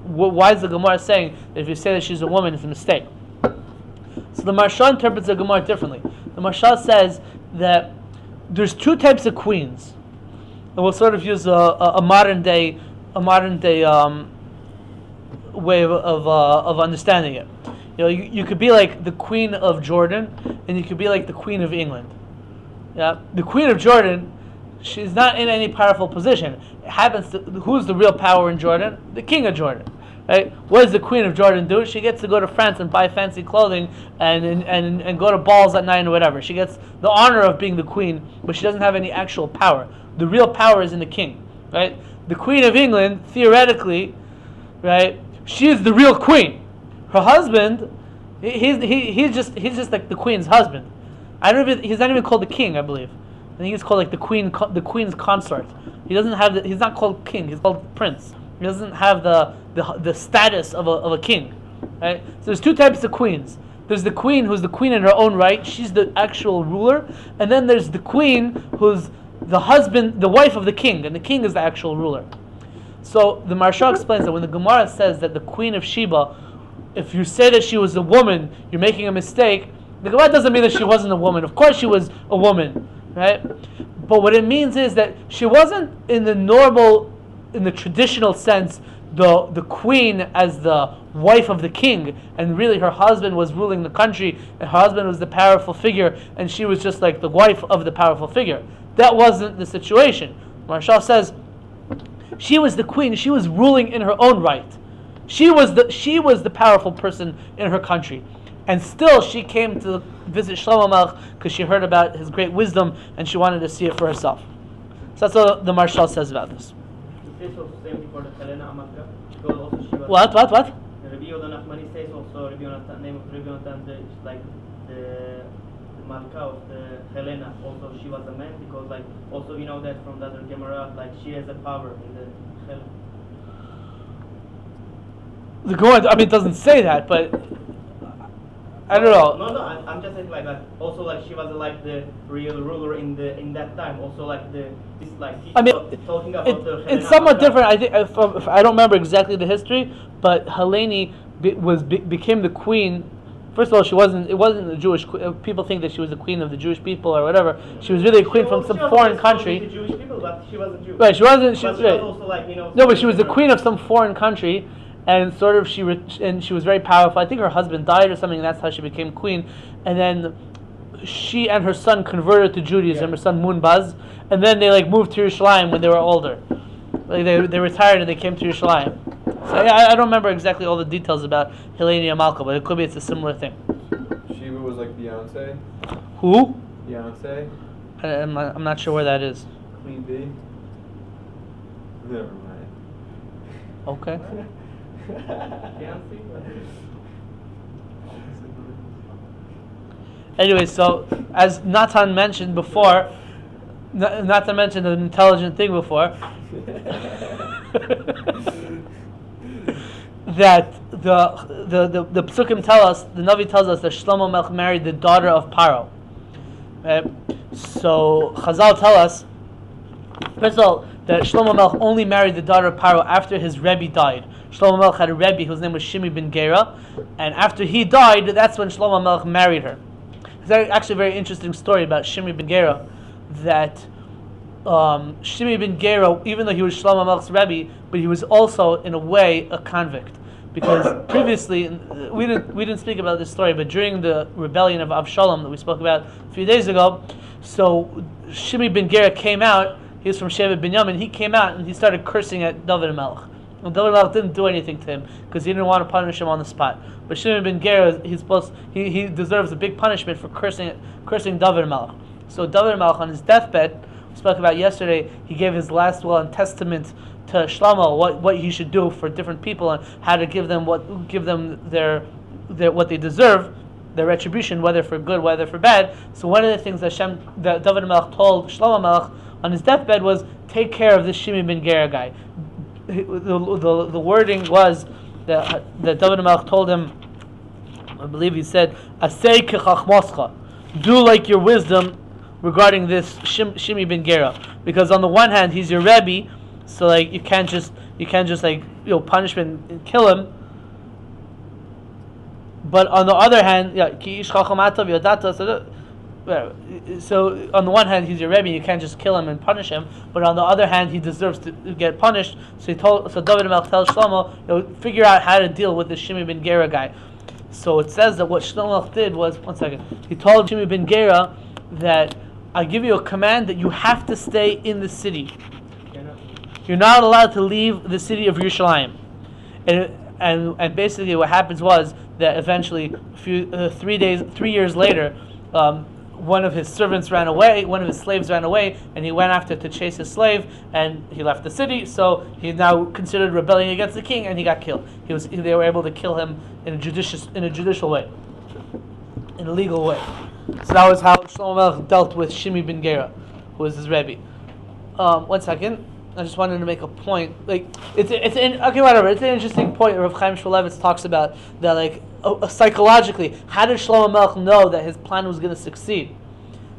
Why is the Gemara saying that if you say that she's a woman, it's a mistake? So the Marsha interprets the Gemara differently. The Marsha says that there's two types of queens, and we'll sort of use a modern day way of understanding it. You could be like the Queen of Jordan, and you could be like the Queen of England. Yeah, the Queen of Jordan, she's not in any powerful position. It happens to, who's the real power in Jordan? The King of Jordan. Right? What does the Queen of Jordan do? She gets to go to France and buy fancy clothing and go to balls at night or whatever. She gets the honor of being the queen, but she doesn't have any actual power. The real power is in the king. Right? The Queen of England, theoretically, right, she is the real queen. Her husband, he's just like the queen's husband. He's not even called the king, I believe. I think he's called like the queen's consort. He's not called king. He's called prince. He doesn't have the status of a king, right? So there's two types of queens. There's the queen who's the queen in her own right. She's the actual ruler, and then there's the queen who's the husband, the wife of the king, and the king is the actual ruler. So the Marsha explains that when the Gemara says that the Queen of Sheba, if you say that she was a woman, you're making a mistake. The Gemara doesn't mean that she wasn't a woman. Of course she was a woman, right? But what it means is that she wasn't in the traditional sense, the queen as the wife of the king, and really her husband was ruling the country, and her husband was the powerful figure, and she was just like the wife of the powerful figure. That wasn't the situation. Marshall says she was the queen. She was ruling in her own right. She was the powerful person in her country, and still she came to visit Shlomo Melech because she heard about his great wisdom and she wanted to see it for herself. So that's what the Marshall says about this. What? Rabbi Yoda Nachmani says also Rabbi Yonatan, name of Rabbi Yonatan, like the Malka of the Helena, also she was a man, because like also we know that from the other Gemara, like she has a power in the Helena. The Gemara, it doesn't say that, but I don't know. No, I'm just saying like that. Also, like she wasn't like the real ruler in that time. Also, like this like I mean, talking about the it's Helena somewhat Malka. different. I think if I don't remember exactly the history, but Helene became the queen. First of all, she wasn't. It wasn't a Jewish. People think that she was the queen of the Jewish people or whatever. She was really a queen from some foreign country. The Jewish people, but she wasn't Jewish. Right, she wasn't. She But was she was right. also like No, but she was the queen of some foreign country, and sort of and she was very powerful. I think her husband died or something, and that's how she became queen. And then she and her son converted to Judaism. Her son Munbaz, and then they like moved to Yerushalayim when they were older. Like they retired and they came to Yerushalayim. So I don't remember exactly all the details about Helena Malka, but it could be it's a similar thing. Shiva was like Beyonce. Who? Beyonce. I'm not sure where that is. Queen B. Never mind. Okay. Anyway, so as Natan mentioned before, not to mention an intelligent thing before, that the Psukim tell us, the Navi tells us that Shlomo Melech married the daughter of Paro. Right? So Chazal tell us, first of all, that Shlomo Melech only married the daughter of Paro after his Rebbe died. Shlomo Melech had a Rebbe whose name was Shimi ben Gera, and after he died, that's when Shlomo Melech married her. It's actually a very interesting story about Shimi ben Gera, that Shimi ben Gera, even though he was Shlomo Melech's Rebbe, but he was also, in a way, a convict. Because previously, we didn't speak about this story, but during the rebellion of Avshalom that we spoke about a few days ago, so Shimi ben Gera came out. He was from Shevet Binyamin. He came out and he started cursing at David Melech. And David Melech didn't do anything to him because he didn't want to punish him on the spot. But Shimon ben Gera, he deserves a big punishment for cursing David Melech. So David Melech on his deathbed, we spoke about yesterday, he gave his last will and testament to Shlomo what he should do for different people and how to give them their what they deserve, their retribution, whether for good, whether for bad. So one of the things that David Melech told Shlomo Melech on his deathbed was, take care of this Shimi ben Gera guy. The wording was that David Melech told him, I believe he said, Asei kechachmoscha, do like your wisdom regarding this Shimi ben Gera, because on the one hand he's your Rebbe, so like you can't just like punish him and kill him. But on the other hand, ki ish chacham atav yodata, so on the one hand he's your Rebbe, you can't just kill him and punish him. But on the other hand, he deserves to get punished. So David Melech tells Shlomo, figure out how to deal with this Shimi ben Gera guy. So it says that what Shlomo did was, one second, he told Shimi ben Gera that I give you a command that you have to stay in the city. You're not allowed to leave the city of Yerushalayim. And basically what happens was that eventually, 3 years later, one of his servants ran away, one of his slaves ran away, and he went after to chase his slave, and he left the city, so he now considered rebelling against the king, and he got killed. They were able to kill him in a judicial way, in a legal way. So that was how Shlomo Melech dealt with Shimi ben Gera, who was his Rebbe. 1 second. I just wanted to make a point. Like it's an interesting point. Rav Chaim Shmulevitz talks about that. Like psychologically, how did Shlomo Melech know that his plan was going to succeed?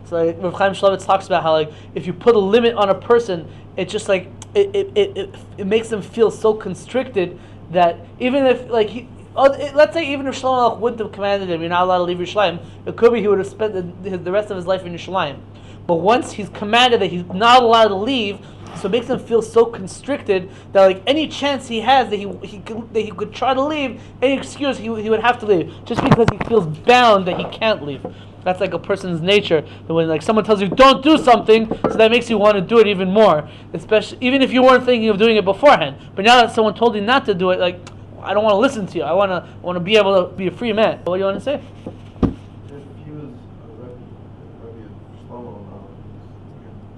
So like, Rav Chaim Shmulevitz talks about how like if you put a limit on a person, it just like it makes them feel so constricted that even if like let's say even if Shlomo Melech wouldn't have commanded him, you're not allowed to leave Yerushalayim, it could be he would have spent the rest of his life in Yerushalayim. But once he's commanded that he's not allowed to leave, so it makes him feel so constricted that like any chance he has that he could try to leave, any excuse he would have to leave, just because he feels bound that he can't leave. That's like a person's nature. That when like someone tells you don't do something, so that makes you want to do it even more. Especially even if you weren't thinking of doing it beforehand. But now that someone told you not to do it, like I don't want to listen to you. I want to be able to be a free man. What do you want to say? If he was a Rebbe of Shlomo,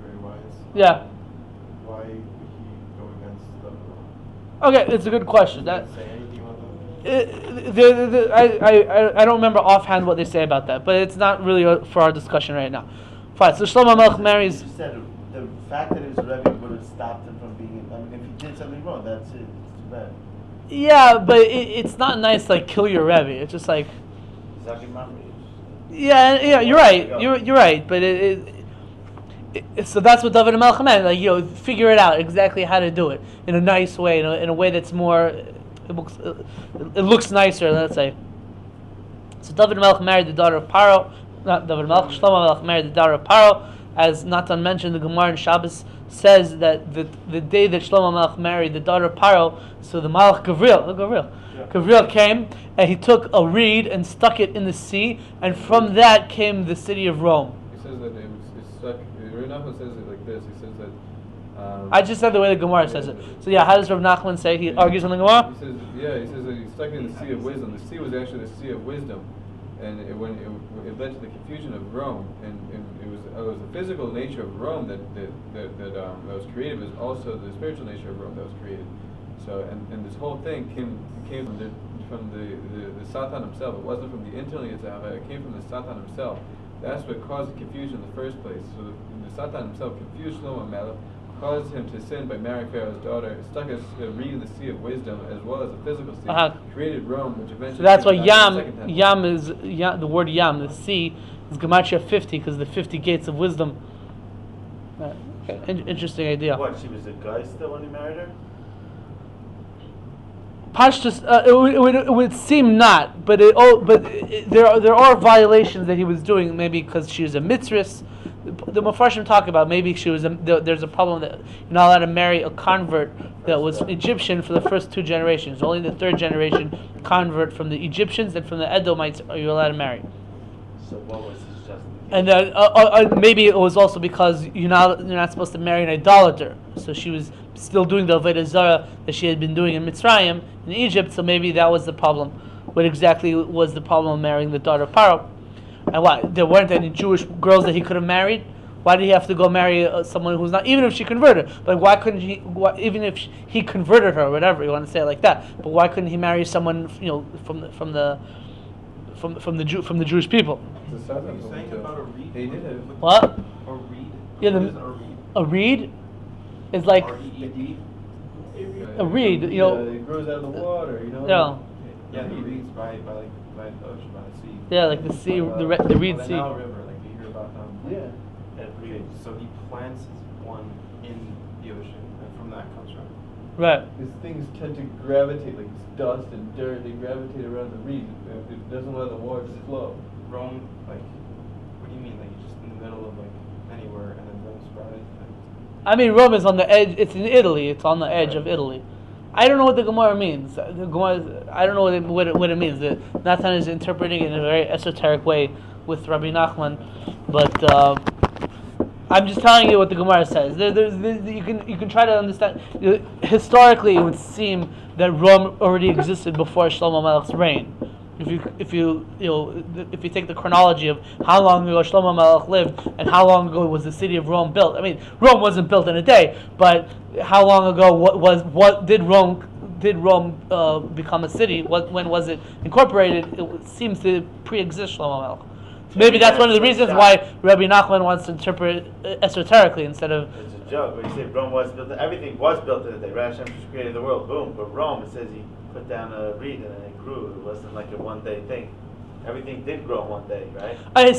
very wise. Yeah. Why would he go against the? Okay, it's a good question. Did he say anything about that? I don't remember offhand what they say about that, but it's not really for our discussion right now. Fine. So Shlomo Melech marries. You said the fact that he was a Rebbe would have stopped him from being. I mean, if he did something wrong, that's it. It's too bad. Yeah, but it's not nice to like kill your Rebbe. It's just like Zaki Mamre. Yeah, you're right. You're right, but so that's what David Melech meant. Like, figure it out exactly how to do it in a nice way, in a way that's more. It looks nicer, let's say. So David Melech married the daughter of Paro. Not David Melech. Shlomo Melech married the daughter of Paro. As Natan mentioned, the Gemara in Shabbos says that the day that Shlomo Melech married the daughter of Paro, so the Malach Gabriel came and he took a reed and stuck it in the sea, and from that came the city of Rome. He says that it's stuck. Rav Nachman says it like this. He says that. I just said the way the Gemara says it. So yeah, how does Rav Nachman say? He argues on the Gemara? He says that he stuck it in the sea of wisdom. The sea was actually the sea of wisdom, and it led to the confusion of Rome, and it was the physical nature of Rome that was created, but also the spiritual nature of Rome that was created. So and this whole thing came from the Satan himself. It wasn't from the internal Yitzhak. It came from the Satan himself. That's what caused the confusion in the first place. So the Satan himself confused Shlomo Melech, caused him to sin by marrying Pharaoh's daughter, stuck a reed in the sea of wisdom as well as a physical sea, created Rome, which eventually. So that's why Yam is the word Yam, the sea, is Gematria 50 because the 50 gates of wisdom. Interesting idea. What, she was a guy still when he married her? Pashtus, it would seem not, but there are violations that he was doing, maybe because she was a mitzvah. The Mefarshim talk about maybe there's a problem that you're not allowed to marry a convert that was Egyptian for the first 2 generations. Only the 3rd generation convert from the Egyptians and from the Edomites are you allowed to marry. So what was his justification? And then maybe it was also because you're not supposed to marry an idolater. So she was still doing the Avodah Zarah that she had been doing in Mitzrayim, in Egypt. So maybe that was the problem. What exactly was the problem of marrying the daughter of Paro? And why? There weren't any Jewish girls that he could have married. Why did he have to go marry someone who's not? Even if she converted, but why couldn't he? Even if he converted her, or whatever you want to say it like that. But why couldn't he marry someone from the Jewish people? It's a What are Satan you saying too. about a reed? He did it. What? A reed? Yeah, What is a reed? A reed is like R-E-E-D? a reed. It grows out of the water. Yeah. Yeah, the reeds by the ocean, by the sea. Yeah, like the sea, the Reed the Sea. Nile River, like you hear about Yeah. Okay, so he plants one in the ocean, and from that comes Rome. Right. These things tend to gravitate, like dust and dirt. They gravitate around the reed. It doesn't let the water just flow. Rome, like, what do you mean? Like, just in the middle of like anywhere, and then Rome sprouted? I mean, Rome is on the edge. It's in Italy. It's on the edge of Italy. I don't know what the Gemara means. The Gemara, I don't know what it means. Nathan is interpreting it in a very esoteric way with Rabbi Nachman, but I'm just telling you what the Gemara says. You can try to understand. Historically, it would seem that Rome already existed before Shlomo Melech's reign. If you take the chronology of how long ago Shlomo Melech lived and how long ago was the city of Rome built. I mean, Rome wasn't built in a day, but how long ago what did Rome become a city? When was it incorporated? It seems to pre-exist Shlomo Melech. So maybe that's one of the reasons why Rabbi Nachman wants to interpret esoterically instead of. It's a joke. When you say Rome was built, everything was built in a day. Rav Hashem just created the world, boom. But Rome, it says he put down a reed and then it grew. It wasn't like a one-day thing. Everything did grow in one day, right? I'll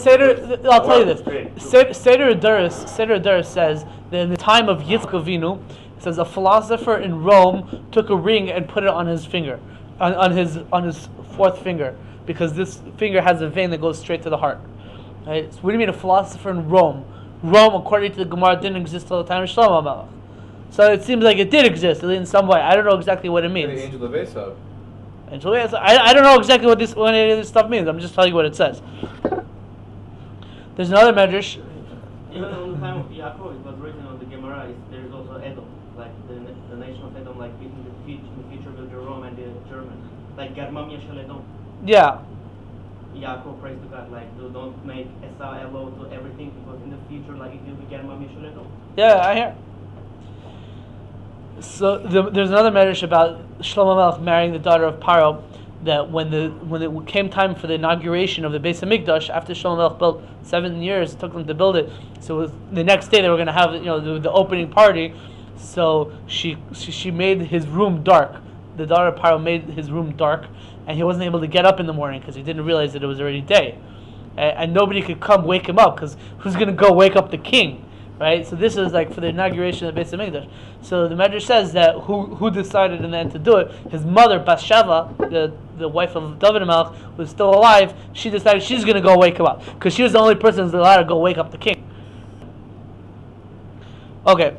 tell you this. Seder Adoros says that in the time of Yitzchak Avinu, it says a philosopher in Rome took a ring and put it on his finger, on his 4th finger, because this finger has a vein that goes straight to the heart. Right? So what do you mean a philosopher in Rome? Rome, according to the Gemara, didn't exist till the time of Shlomo Melech. So it seems like it did exist in some way. I don't know exactly what it means. The angel of Esav. And so I don't know exactly what any of this stuff means. I'm just telling you what it says. There's another medrash. Even on the time of Yaakov, it was written on the Gemara. There is also Edom, like the nation of Edom, like in the future with the Rome and the German, like Garmam Yeshel Edom. Yeah. Yaakov prays to God, like don't make Esau hello to everything, because in the future, like it will be Garmam Yeshel Edom. Yeah, I hear. So there's another medrash about Shlomo Melech marrying the daughter of Paro. That when it came time for the inauguration of the Beis Hamikdash, after Shlomo Melech built 7 years, it took them to build it. So it was the next day they were going to have the opening party. So she made his room dark. The daughter of Paro made his room dark, and he wasn't able to get up in the morning because he didn't realize that it was already day, and nobody could come wake him up because who's going to go wake up the king, right? So this is like for the inauguration of the Beis Hamikdash. So the Medrash says that who decided in the end to do it? His mother Bathsheba, the wife of David HaMelech, was still alive. She decided she's going to go wake him up because she was the only person who's allowed to go wake up the king. Okay,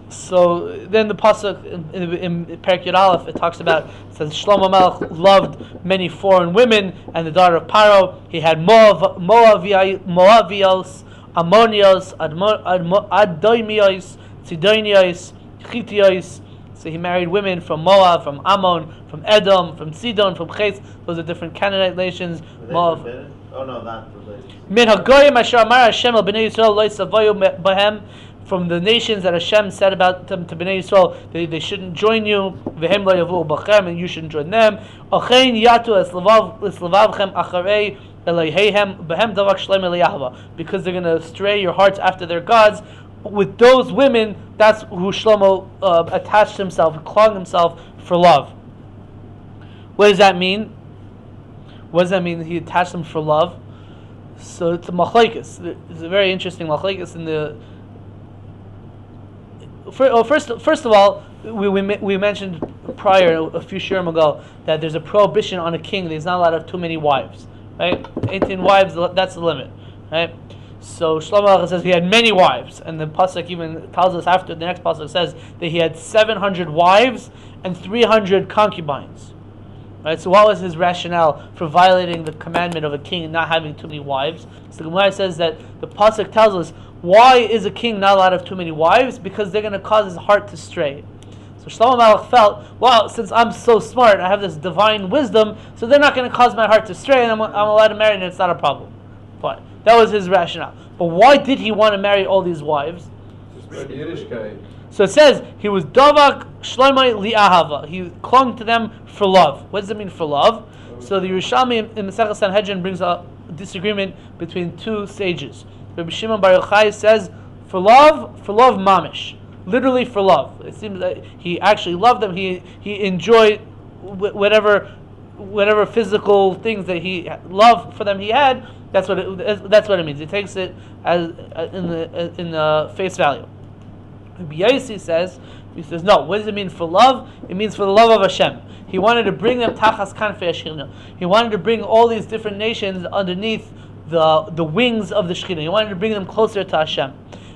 so then the pasuk in Perek Yud Aleph, it talks about, it says Shlomo Melech loved many foreign women and the daughter of Paro. He had Moavios, Ammonios, Adoimios, Sidonios, Chitios. So he married women from Moab, from Ammon, from Edom, from Sidon, from Ches. Those are different Canaanite nations. Were they forbidden? Oh no, not religious. Min hagoyim asher amar Hashem al bnei Yisrael lo yisavoyu bahem. From the nations that Hashem said about them to Bnei Yisrael, they shouldn't join you. V'hem lo yavu b'chem, and you shouldn't join them. Ochein yatu eslavavchem acharei eloheihem b'hem davak shleim eliyahava, because they're going to stray your hearts after their gods. With those women, that's who Shlomo attached himself, clung himself for love. What does that mean? What does that mean that he attached them for love? So it's a machlekes. It's a very interesting machlekes in the. First of all, we mentioned prior a few shurim ago that there's a prohibition on a king that he's not allowed to have too many wives, right? 18 wives, that's the limit, right? So Shlomo says he had many wives, and the pasuk even tells us after the next pasuk says that he had 700 wives and 300 concubines, right? So what was his rationale for violating the commandment of a king and not having too many wives? So the Gemara says that the pasuk tells us, why is a king not allowed to have too many wives? Because they're going to cause his heart to stray. So Shlomo Melech felt, well, since I'm so smart, I have this divine wisdom, so they're not going to cause my heart to stray, and I'm allowed to marry, and it's not a problem. Fine. That was his rationale. But why did he want to marry all these wives? So it says, he was Davak Shlomo Li'ahava. He clung to them for love. What does it mean for love? So the Yerushalmi in Masechet Sanhedrin brings a disagreement between two sages. Rabbi Shimon Bar Yochai says, for love mamish, literally for love. It seems that he actually loved them. He enjoyed whatever physical things that he loved for them he had. That's what it means. He takes it as in the face value. Rabbi Yossi says, no. What does it mean for love? It means for the love of Hashem. He wanted to bring them tachas kanfei Shechina. He wanted to bring all these different nations underneath the wings of the Shekhinah. He wanted to bring them closer to Hashem.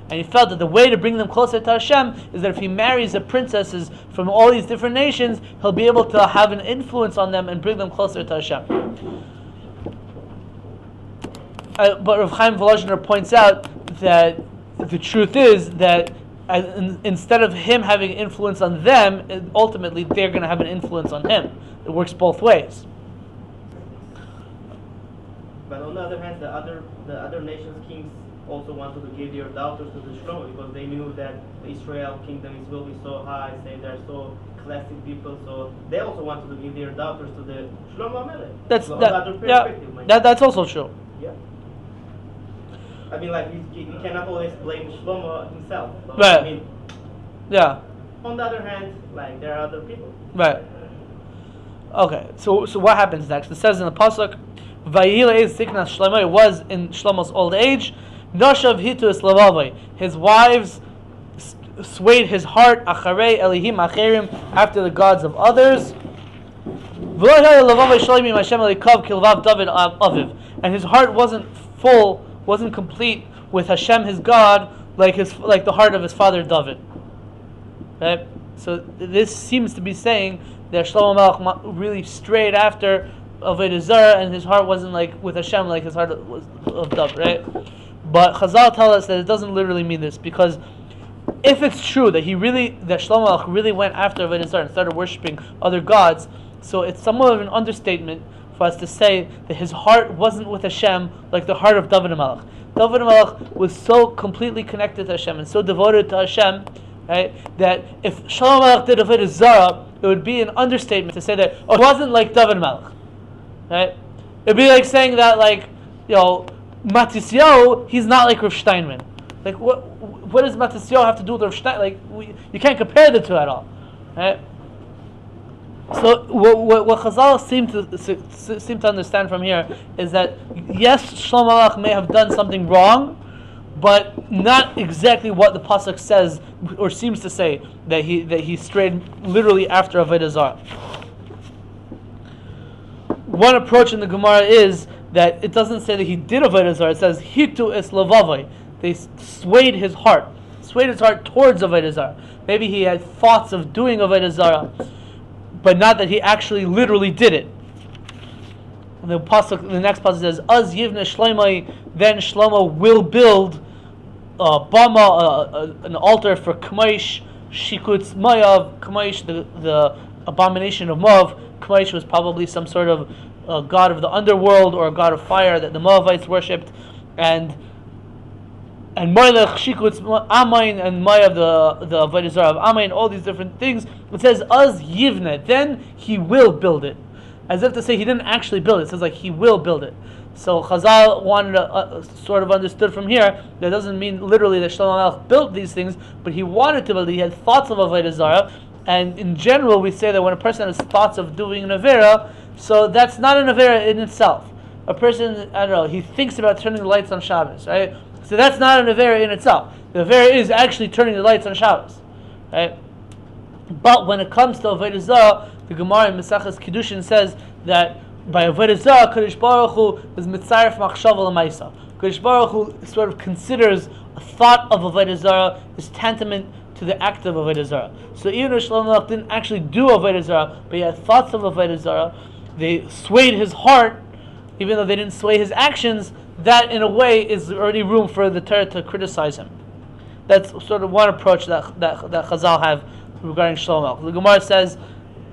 And he felt that the way to bring them closer to Hashem is that if he marries the princesses from all these different nations, he'll be able to have an influence on them and bring them closer to Hashem. But Rav Chaim Volozhiner points out that the truth is that instead of him having influence on them, ultimately they're going to have an influence on him. It works both ways. But on the other hand, the other nations' kings also wanted to give their daughters to the Shlomo because they knew that the Israel kingdom will be so high, say they're so classic people, so they also wanted to give their daughters to the Shlomo Melech. That's also true. Yeah. I mean, like we cannot always blame Shlomo himself. So, Right. I mean, yeah. On the other hand, like there are other people. Right. Okay. So what happens next? It says in the pasuk, it was in Shlomo's old age. Noshav hitu es lavavai. His wives swayed his heart acharei elihim acherim, after the gods of others. And his heart wasn't full, wasn't complete with Hashem his God, like the heart of his father David. Right? So this seems to be saying that Shlomo Melech really strayed after Avodah Zarah, and his heart wasn't like with Hashem like his heart was of David, right? But Chazal tell us that it doesn't literally mean this, because if it's true that Shlomo Melech really went after Avodah Zarah and started worshiping other gods, so it's somewhat of an understatement for us to say that his heart wasn't with Hashem like the heart of David HaMelech. David HaMelech was so completely connected to Hashem and so devoted to Hashem, right, that if Shlomo Melech did Avodah Zarah, it would be an understatement to say that it wasn't like David HaMelech. Right? It'd be like saying that, like, Matisyahu, he's not like Rav Steinman. Like, what does Matisyahu have to do with Rav Steinman? Like, you can't compare the two at all. Right? So what Chazal seem to understand from here is that yes, Shlomo Melech may have done something wrong, but not exactly what the pasuk says or seems to say, that he strayed literally after Avodah Zarah. One approach in the Gemara is that it doesn't say that he did Avodah Zarah. It says hitu es lavavai. They swayed his heart towards Avodah Zarah. Maybe he had thoughts of doing Avodah Zarah, but not that he actually literally did it. And the next pasuk says, "Az yivne Shlomo." Then Shlomo will build a bama, an altar for K'maish Shikutz Mayav. K'maish, the abomination of Moav. K'maish was probably some sort of god of the underworld or a god of fire that the Moavites worshipped, and Moilech Shikutz Amain and Mayav, the Avodah Zarah of Amain, all these different things. It says Az Yivne, then he will build it, as if to say he didn't actually build it. It says like he will build it. So Chazal wanted sort of understood from here that doesn't mean literally that Shlomo Melech built these things, but he wanted to build it. He had thoughts of Avodah Zarah, and in general we say that when a person has thoughts of doing an Avera, so that's not an Avera in itself. A person, I don't know, he thinks about turning the lights on Shabbos, right? So that's not an Avera in itself. The Avera is actually turning the lights on Shabbos, right? But when it comes to Avodah Zarah, the Gemara in Maseches Kiddushin says that by Avodah Zarah, Kadosh Baruch Hu is mitzaref machshava l'maisa. Kadosh Baruch Hu sort of considers a thought of Avodah Zarah is tantamount to the act of Avodah Zarah. So even if Shlomo Melech didn't actually do Avodah Zarah, but he had thoughts of Avodah Zarah, they swayed his heart, even though they didn't sway his actions. That in a way is already room for the Torah to criticize him. That's sort of one approach that Chazal have regarding Shlomo Melech. The Gemara says,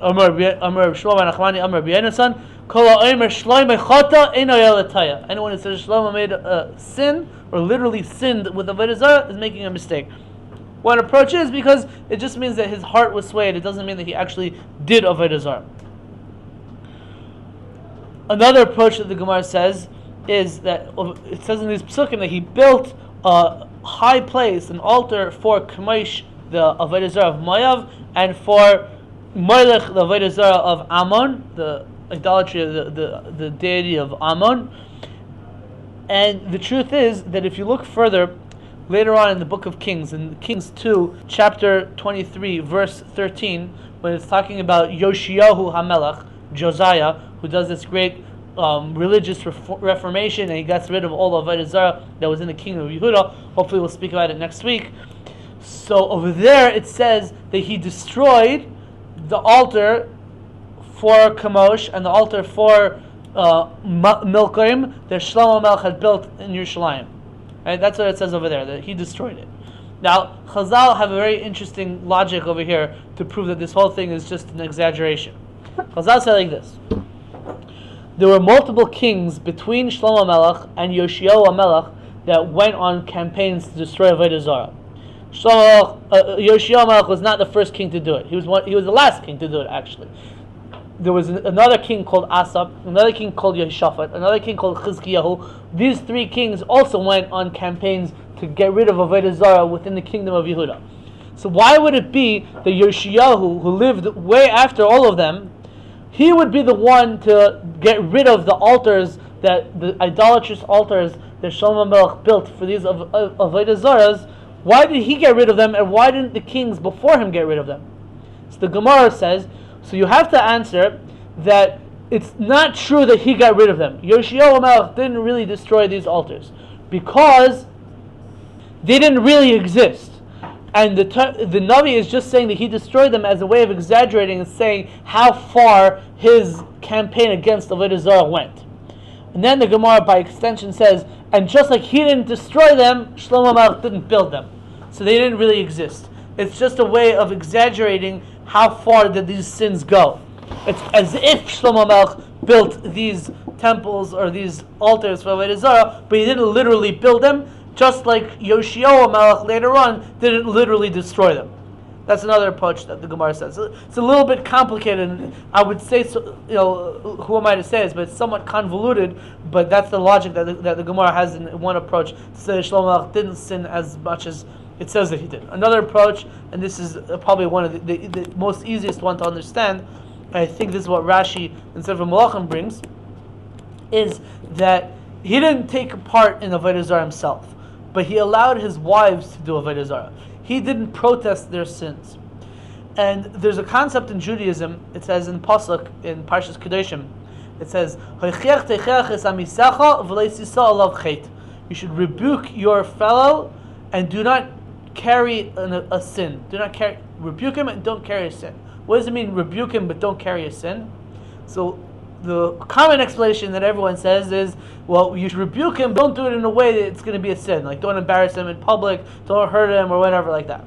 Amar Shlomo Nachmani Amar B'Yenasan, Kol ha'omer Shlomo chata eino yalataya. Anyone who says Shlomo made a sin or literally sinned with Avodah Zarah is making a mistake. One approach is because it just means that his heart was swayed. It doesn't mean that he actually did Avodah Zarah. Another approach that the Gemara says is that it says in these psukim that he built a high place, an altar for K'maish, the Avodah Zarah of Mayav, and for Moilech, the Avodah Zarah of Ammon, the idolatry of the deity of Ammon. And the truth is that if you look further, later on in the book of Kings, in Kings 2, chapter 23, verse 13, when it's talking about Yoshiyahu HaMelech, Josiah, who does this great religious reformation, and he gets rid of all the Avodah Zarah that was in the kingdom of Yehuda. Hopefully we'll speak about it next week. So over there it says that he destroyed the altar for Kamosh and the altar for Milkoim that Shlomo Melech had built in Yerushalayim. Right? That's what it says over there, that he destroyed it. Now, Chazal have a very interesting logic over here to prove that this whole thing is just an exaggeration. Chazal said like this: there were multiple kings between Shlomo Melech and Yoshiyahu Melech that went on campaigns to destroy Avodah Zarah. Yoshiyahu Melech was not the first king to do it. He was the last king to do it, actually. There was another king called Asa, another king called Yehoshaphat, another king called Chizkiyahu. These three kings also went on campaigns to get rid of Avodah Zarah within the kingdom of Yehuda. So why would it be that Yoshiyahu, who lived way after all of them, he would be the one to get rid of the altars, the idolatrous altars that Shlomo Melech built for these Avodah Zarahs? Why did he get rid of them, and why didn't the kings before him get rid of them? So the Gemara says, so you have to answer that it's not true that he got rid of them. Yoshiyahu Melech didn't really destroy these altars because they didn't really exist. And the Navi is just saying that he destroyed them as a way of exaggerating and saying how far his campaign against Avodah Zarah went. And then the Gemara, by extension, says, and just like he didn't destroy them, Shlomo Melech didn't build them. So they didn't really exist. It's just a way of exaggerating how far did these sins go. It's as if Shlomo Melech built these temples or these altars for Avodah Zarah, but he didn't literally build them, just like Yoshiyahu Melech later on didn't literally destroy them. That's another approach that the Gemara says. It's a little bit complicated, and I would say, so, who am I to say this, but it's somewhat convoluted, but that's the logic that the Gemara has in one approach, to say that Shlomo Melech didn't sin as much as it says that he did. Another approach, and this is probably one of the most easiest one to understand, I think this is what Rashi in Sefer Malachim brings, is that he didn't take part in Avodah Zarah himself, but he allowed his wives to do Avodah Zarah. He didn't protest their sins. And there's a concept in Judaism, it says in Pasuk, in Parshas Kedoshim, it says, you should rebuke your fellow and do not carry a sin. Rebuke him and don't carry a sin. What does it mean, rebuke him but don't carry a sin? So the common explanation that everyone says is, well, you should rebuke him, don't do it in a way that it's going to be a sin. Like, don't embarrass him in public, don't hurt him, or whatever like that.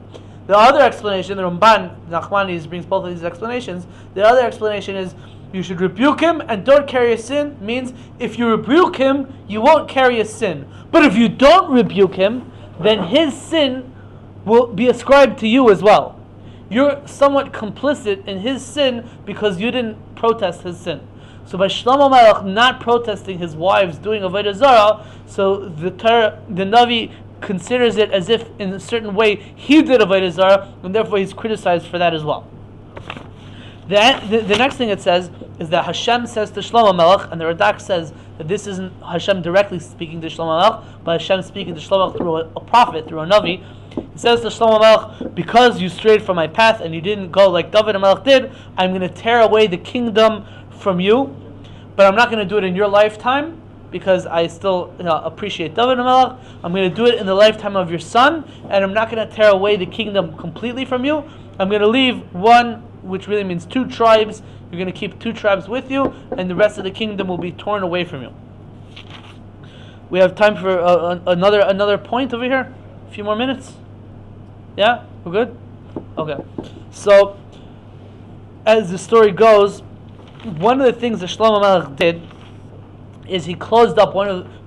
The other explanation, the Ramban, Nachmanides brings both of these explanations. The other explanation is, you should rebuke him and don't carry a sin, means if you rebuke him, you won't carry a sin. But if you don't rebuke him, then his sin will be ascribed to you as well. You're somewhat complicit in his sin because you didn't protest his sin. So by Shlomo Melech not protesting his wives doing Avodah Zarah, so the Navi considers it as if in a certain way he did Avodah Zarah, and therefore he's criticized for that as well. The next thing it says is that Hashem says to Shlomo Melech, and the Radak says that this isn't Hashem directly speaking to Shlomo Melech, but Hashem speaking to Shlomo Melech through a prophet, through a Navi. He says to Shlomo Melech, because you strayed from my path and you didn't go like David and Melech did, I'm going to tear away the kingdom from you, but I'm not going to do it in your lifetime, because I still appreciate David and Melech. I'm going to do it in the lifetime of your son, and I'm not going to tear away the kingdom completely from you. I'm going to leave one, which really means 2 tribes. You're going to keep 2 tribes with you, and the rest of the kingdom will be torn away from you. We have time for another point over here. A few more minutes. Yeah, we're good. Okay. So, as the story goes, one of the things that Shlomo Melech did is he closed up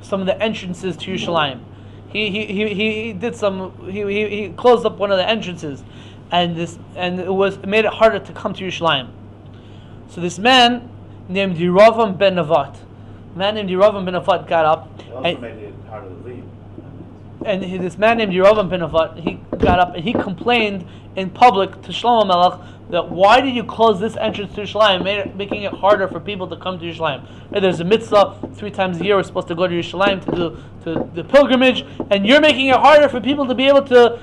some of the entrances to Yerushalayim. He closed up one of the entrances, and it made it harder to come to Yerushalayim. So this man named Yeravam ben Nevat, got up. It also made it harder to leave. And this man named Yeravam ben Nevat, he got up and he complained in public to Shlomo Melech that why did you close this entrance to Yerushalayim, making it harder for people to come to Yerushalayim? There's a mitzvah 3 times a year we're supposed to go to Yerushalayim to do the pilgrimage, and you're making it harder for people to be able to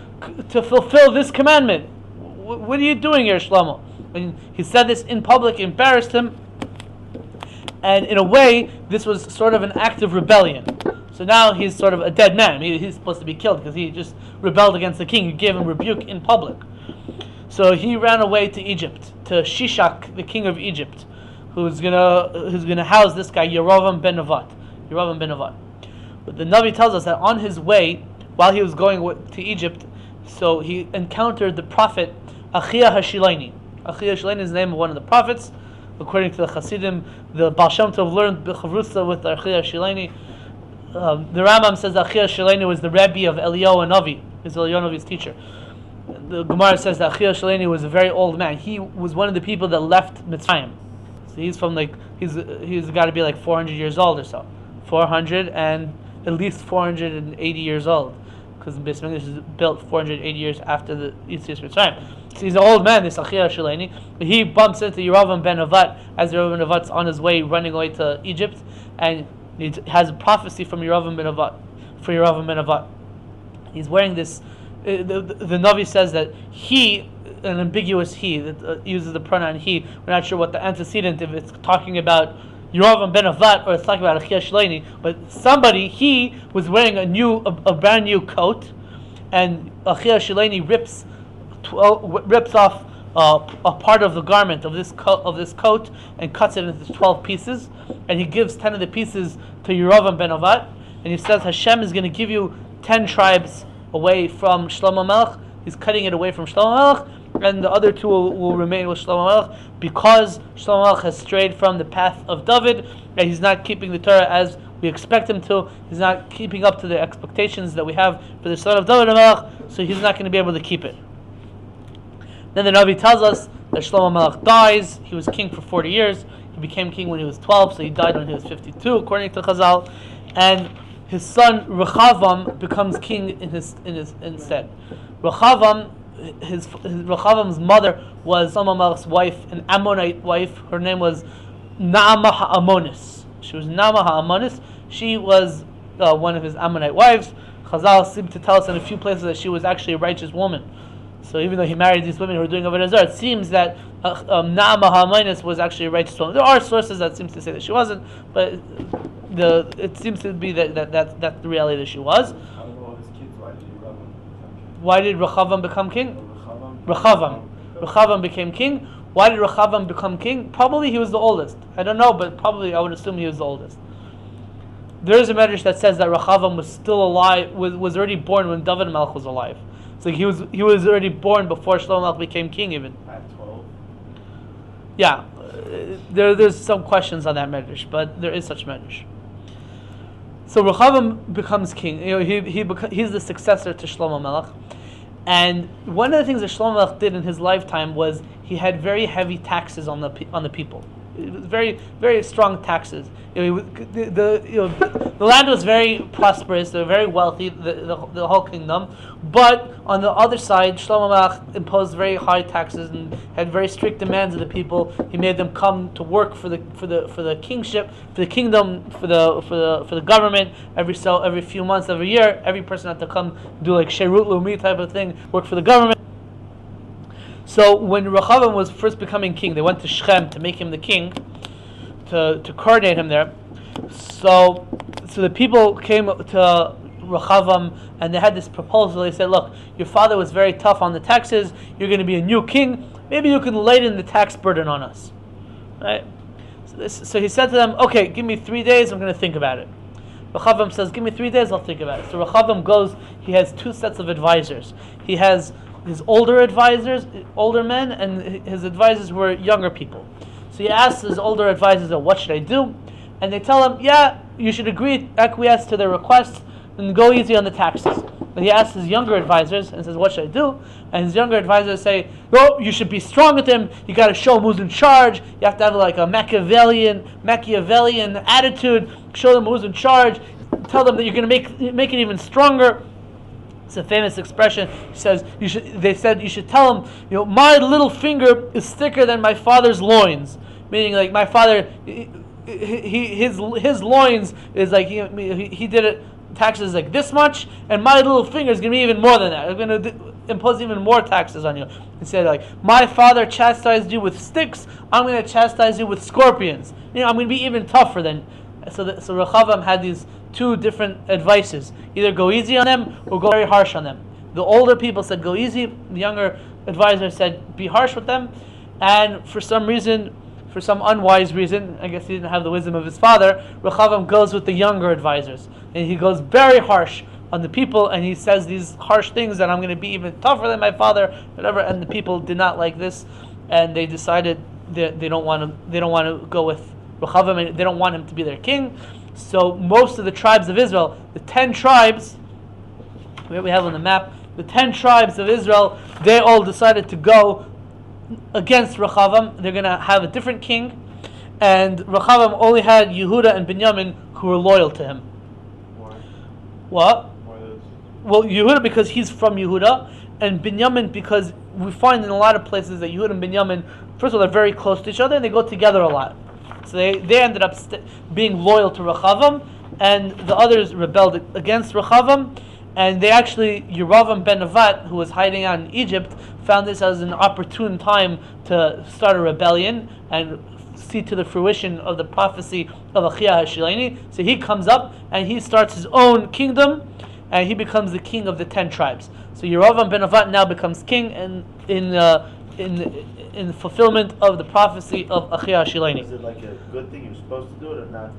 fulfill this commandment. What are you doing here, Shlomo? And he said this in public, embarrassed him, and in a way, this was sort of an act of rebellion. So now he's sort of a dead man. He's supposed to be killed because he just rebelled against the king. He gave him rebuke in public. So he ran away to Egypt, to Shishak, the king of Egypt, who's gonna house this guy Yeravam ben Nevat. But the Navi tells us that on his way, while he was going to Egypt, so he encountered the prophet Achia Hashilani. Achia Hashilani is the name of one of the prophets. According to the Hasidim, the Baal Shem Tov learned B'chavrusa with Achia Hashilani. The Rambam says Achia Hashilani was the Rebbe of Eliyahu Navi, is Eliyahu Navi's teacher. The Gemara says that Achia Hashilani was a very old man. He was one of the people that left Mitzrayim. So he's got to be like 400 years old or so. 400 and at least 480 years old, because the Beis Mikdash is built 480 years after the Yetzias Mitzrayim. So he's an old man, this Achia Hashilani. He bumps into Yeravam ben Nevat as Yeravam ben Nevat's on his way, running away to Egypt, and he has a prophecy from Yeravam ben Nevat. He's wearing this. The Navi says that he, an ambiguous he, that uses the pronoun he. We're not sure what the antecedent, if it's talking about Yeravam ben Nevat or it's talking about Achia Hashilani, but he was wearing a brand new coat, and Achia Hashilani rips off a part of the garment of this coat and cuts it into 12 pieces, and he gives 10 of the pieces to Yeravam ben Nevat, and he says Hashem is going to give you 10 tribes away from Shlomo Melech. He's cutting it away from Shlomo Melech, and the other 2 will remain with Shlomo Melech, because Shlomo Melech has strayed from the path of David, and he's not keeping the Torah as we expect him to. He's not keeping up to the expectations that we have for the son of David Melech, so he's not going to be able to keep it. Then the Navi tells us that Shlomo Melech dies. He was king for 40 years. He became king when he was 12, so he died when he was 52, according to Chazal. And his son Rechavam becomes king in his instead. Rechavam Rechavam's mother was Shlomo Melech's wife, an Ammonite wife. Her name was Naamah HaAmmonis. She was Naamah HaAmmonis. She was one of his Ammonite wives. Chazal seem to tell us in a few places that she was actually a righteous woman. So even though he married these women who were doing Avodah Zarah, it seems that Naamah HaAmmonis was actually a righteous woman. There are sources that seem to say that she wasn't, but it seems to be that's the reality that she was. Out of all his kids, Why did Rechavam become king? Rechavam. Rechavam became king. Why did Rechavam become king? Probably he was the oldest. I don't know, but probably I would assume he was the oldest. There is a medrash that says that Rechavam was still alive, was already born when David Melech was alive. So he was already born before Shlomo Melech became king even. At 12. Yeah, there's some questions on that medrash, but there is such medrash. So Rechavam becomes king. He's the successor to Shlomo Melech. And one of the things that Shlomo Melech did in his lifetime was he had very heavy taxes on the people. It was very, very strong taxes. The land was very prosperous. They were very wealthy, the whole kingdom. But on the other side, Shlomo Melech imposed very high taxes and had very strict demands of the people. He made them come to work for the kingship, for the kingdom, for the government every few months, every year. Every person had to come do like Sherut Lumi type of thing, work for the government. So when Rechavam was first becoming king, they went to Shechem to make him the king, to coordinate him there. So the people came to Rechavam and they had this proposal. They said, "Look, your father was very tough on the taxes. You're going to be a new king. Maybe you can lighten the tax burden on us." Right? So he said to them, "Okay, give me 3 days. I'm going to think about it." Rechavam says, "Give me 3 days. I'll think about it." So Rechavam goes. He has 2 sets of advisors. He has his older advisors, older men, and his advisors were younger people. So he asks his older advisors, "What should I do?" And they tell him, "Yeah, you should acquiesce to their requests and go easy on the taxes." But he asks his younger advisors and says, "What should I do?" And his younger advisors say, "No, you should be strong with him. You got to show him who's in charge. You have to have like a Machiavellian attitude. Show them who's in charge. Tell them that you're going to make it even stronger." It's a famous expression. He says they said you should tell him, my little finger is thicker than my father's loins, meaning like my father, his loins is like he did it taxes like this much, and my little finger is going to be even more than that. I'm going to impose even more taxes on you. He said like my father chastised you with sticks, I'm going to chastise you with scorpions. I'm going to be even tougher than. So Rechavam had these 2 different advices: either go easy on them or go very harsh on them. The older people said go easy. The younger advisor said be harsh with them. And for some unwise reason, I guess he didn't have the wisdom of his father, Rechavam goes with the younger advisors, and he goes very harsh on the people, and he says these harsh things that I'm going to be even tougher than my father, whatever. And the people did not like this, and they decided they don't want to go with Rechavam, and they don't want him to be their king. So most of the tribes of Israel, the 10 tribes, we have on the map, the 10 tribes of Israel, they all decided to go against Rechavam. They're going to have a different king, and Rechavam only had Yehuda and Binyamin who were loyal to him. Why? What? Why those? Well, Yehuda because he's from Yehuda, and Binyamin because we find in a lot of places that Yehuda and Binyamin, first of all, they're very close to each other and they go together a lot. So they ended up being loyal to Rechavam, and the others rebelled against Rechavam. And they actually, Yeravam ben Nevat, who was hiding out in Egypt, found this as an opportune time to start a rebellion and see to the fruition of the prophecy of Achia HaShileni. So he comes up and he starts his own kingdom, and he becomes the king of the 10 tribes. So Yeravam ben Nevat now becomes king in fulfillment of the prophecy of Achia HaShileni. Is it like a good thing? You're supposed to do it or not?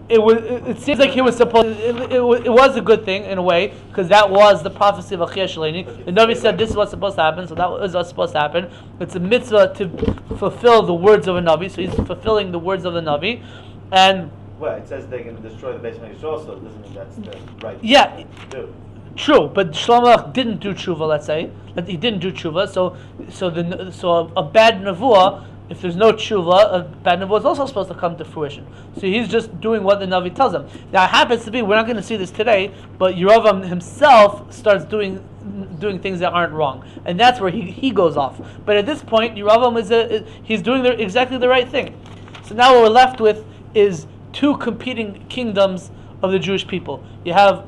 It seems like he was supposed. It was a good thing in a way, because that was the prophecy of Achia HaShileni. The Navi said this is what's supposed to happen, so that was what's supposed to happen. It's a mitzvah to fulfill the words of a Navi, so he's fulfilling the words of the Navi, and. Well, it says they're going to destroy the base of Yisrael, so it doesn't mean that's the right Yeah. thing to do. True, but Shlomo didn't do tshuva. Let's say that he didn't do tshuva. So a bad nevuah, if there's no tshuva, a bad nevuah is also supposed to come to fruition. So he's just doing what the Navi tells him. Now it happens to be, we're not going to see this today, but Yeravam himself starts doing doing things that aren't wrong, and that's where he goes off. But at this point, Yeravam he's doing exactly the right thing. So now what we're left with is two competing kingdoms of the Jewish people. You have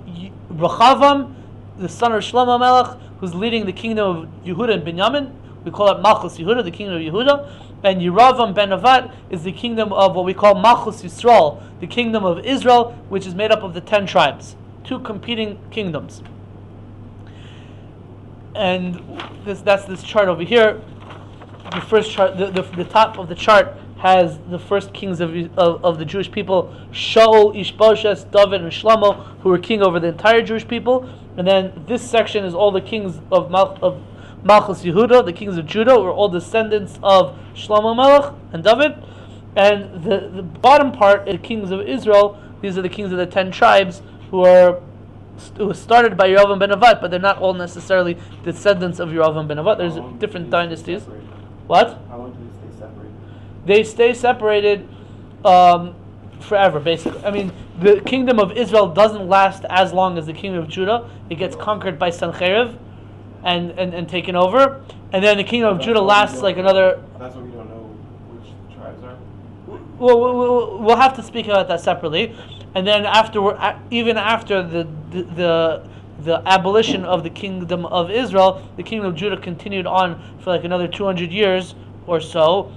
Rechavam, the son of Shlomo Melech, who's leading the kingdom of Yehuda and Binyamin. We call it Malchus Yehuda, the kingdom of Yehuda. And Yeravam ben Nevat is the kingdom of what we call Malchus Yisrael, the kingdom of Israel, which is made up of the 10 tribes. Two competing kingdoms. And that's this chart over here. The first chart, the top of the chart has the first kings of the Jewish people, Shaul, Ishbosheth, David, and Shlomo, who were king over the entire Jewish people. And then this section is all the kings of Malchus Yehuda, the kings of Judah, were all descendants of Shlomo Melech and David. And the bottom part is the kings of Israel. These are the kings of the 10 tribes who were started by Yeravam ben Nevat, but they're not all necessarily descendants of Yeravam ben Nevat. There's different dynasties. What? How long do they stay separated? They stay separated forever, basically. I mean, the kingdom of Israel doesn't last as long as the kingdom of Judah. It gets conquered by Sancheriv and taken over. And then the kingdom of Judah lasts like another... That's what we don't know which the tribes are? We'll have to speak about that separately. And then even after the abolition of the kingdom of Israel, the kingdom of Judah continued on for like another 200 years or so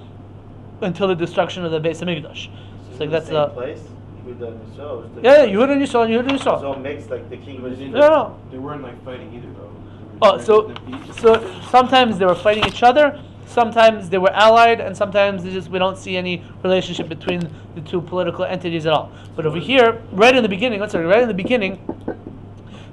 until the destruction of the Beis Hamikdash. It's like the that's same place. Yehuda and Yisrael. Was the Yehuda and Yisrael, Yehuda and It's Yisrael. all mixed, like the kingdom of No. They weren't like fighting either though. Oh, so sometimes they were fighting each other, sometimes they were allied, and sometimes we don't see any relationship between the two political entities at all. But over here, right in the beginning,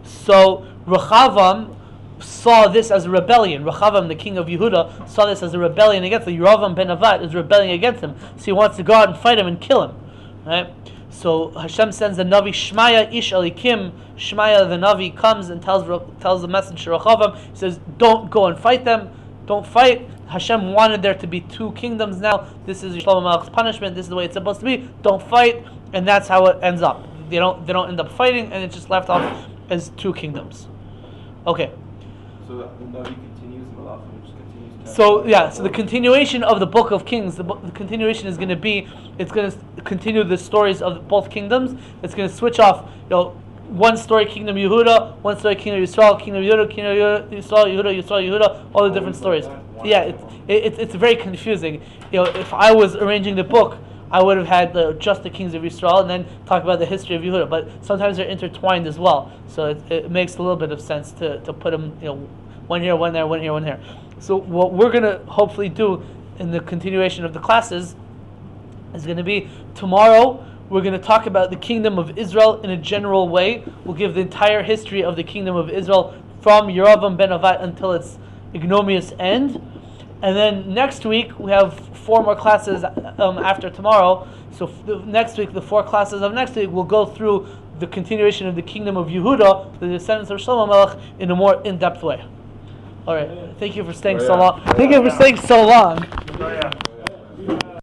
so Rechavam saw this as a rebellion. Rechavam, the king of Yehuda, saw this as a rebellion against him. Yeravam ben Nevat is rebelling against him, so he wants to go out and fight him and kill him. Right? So Hashem sends the Navi Shmaya Ish Elikim. Shmaya the Navi comes and tells the messenger Rechavam, he says, don't go and fight them, don't fight. Hashem wanted there to be two kingdoms now. This is Shlomo Melech's punishment, this is the way it's supposed to be, don't fight, and that's how it ends up. They don't end up fighting, and it's just left off as two kingdoms. Okay. So the Navi continues, Malachim just continues. So the continuation of the Book of Kings, the continuation is going to be, it's going to continue the stories of both kingdoms. It's going to switch off, one story Kingdom Yehuda, one story Kingdom Yisrael, Kingdom Yehuda, Yisrael, Yehuda, all the different stories. Yeah, it's very confusing. If I was arranging the book, I would have had just the kings of Israel and then talk about the history of Yehuda. But sometimes they're intertwined as well, so it makes a little bit of sense to put them, one here, one there, one here, one here. So what we're going to hopefully do in the continuation of the classes is going to be tomorrow. We're going to talk about the kingdom of Israel in a general way. We'll give the entire history of the kingdom of Israel from Yeravam ben Nevat until its ignominious end. And then next week, we have 4 more classes after tomorrow. So next week, the 4 classes of next week, will go through the continuation of the kingdom of Yehuda, the descendants of Shlomo Melech, in a more in-depth way. All right. Thank you for staying so long. Thank you for staying so long.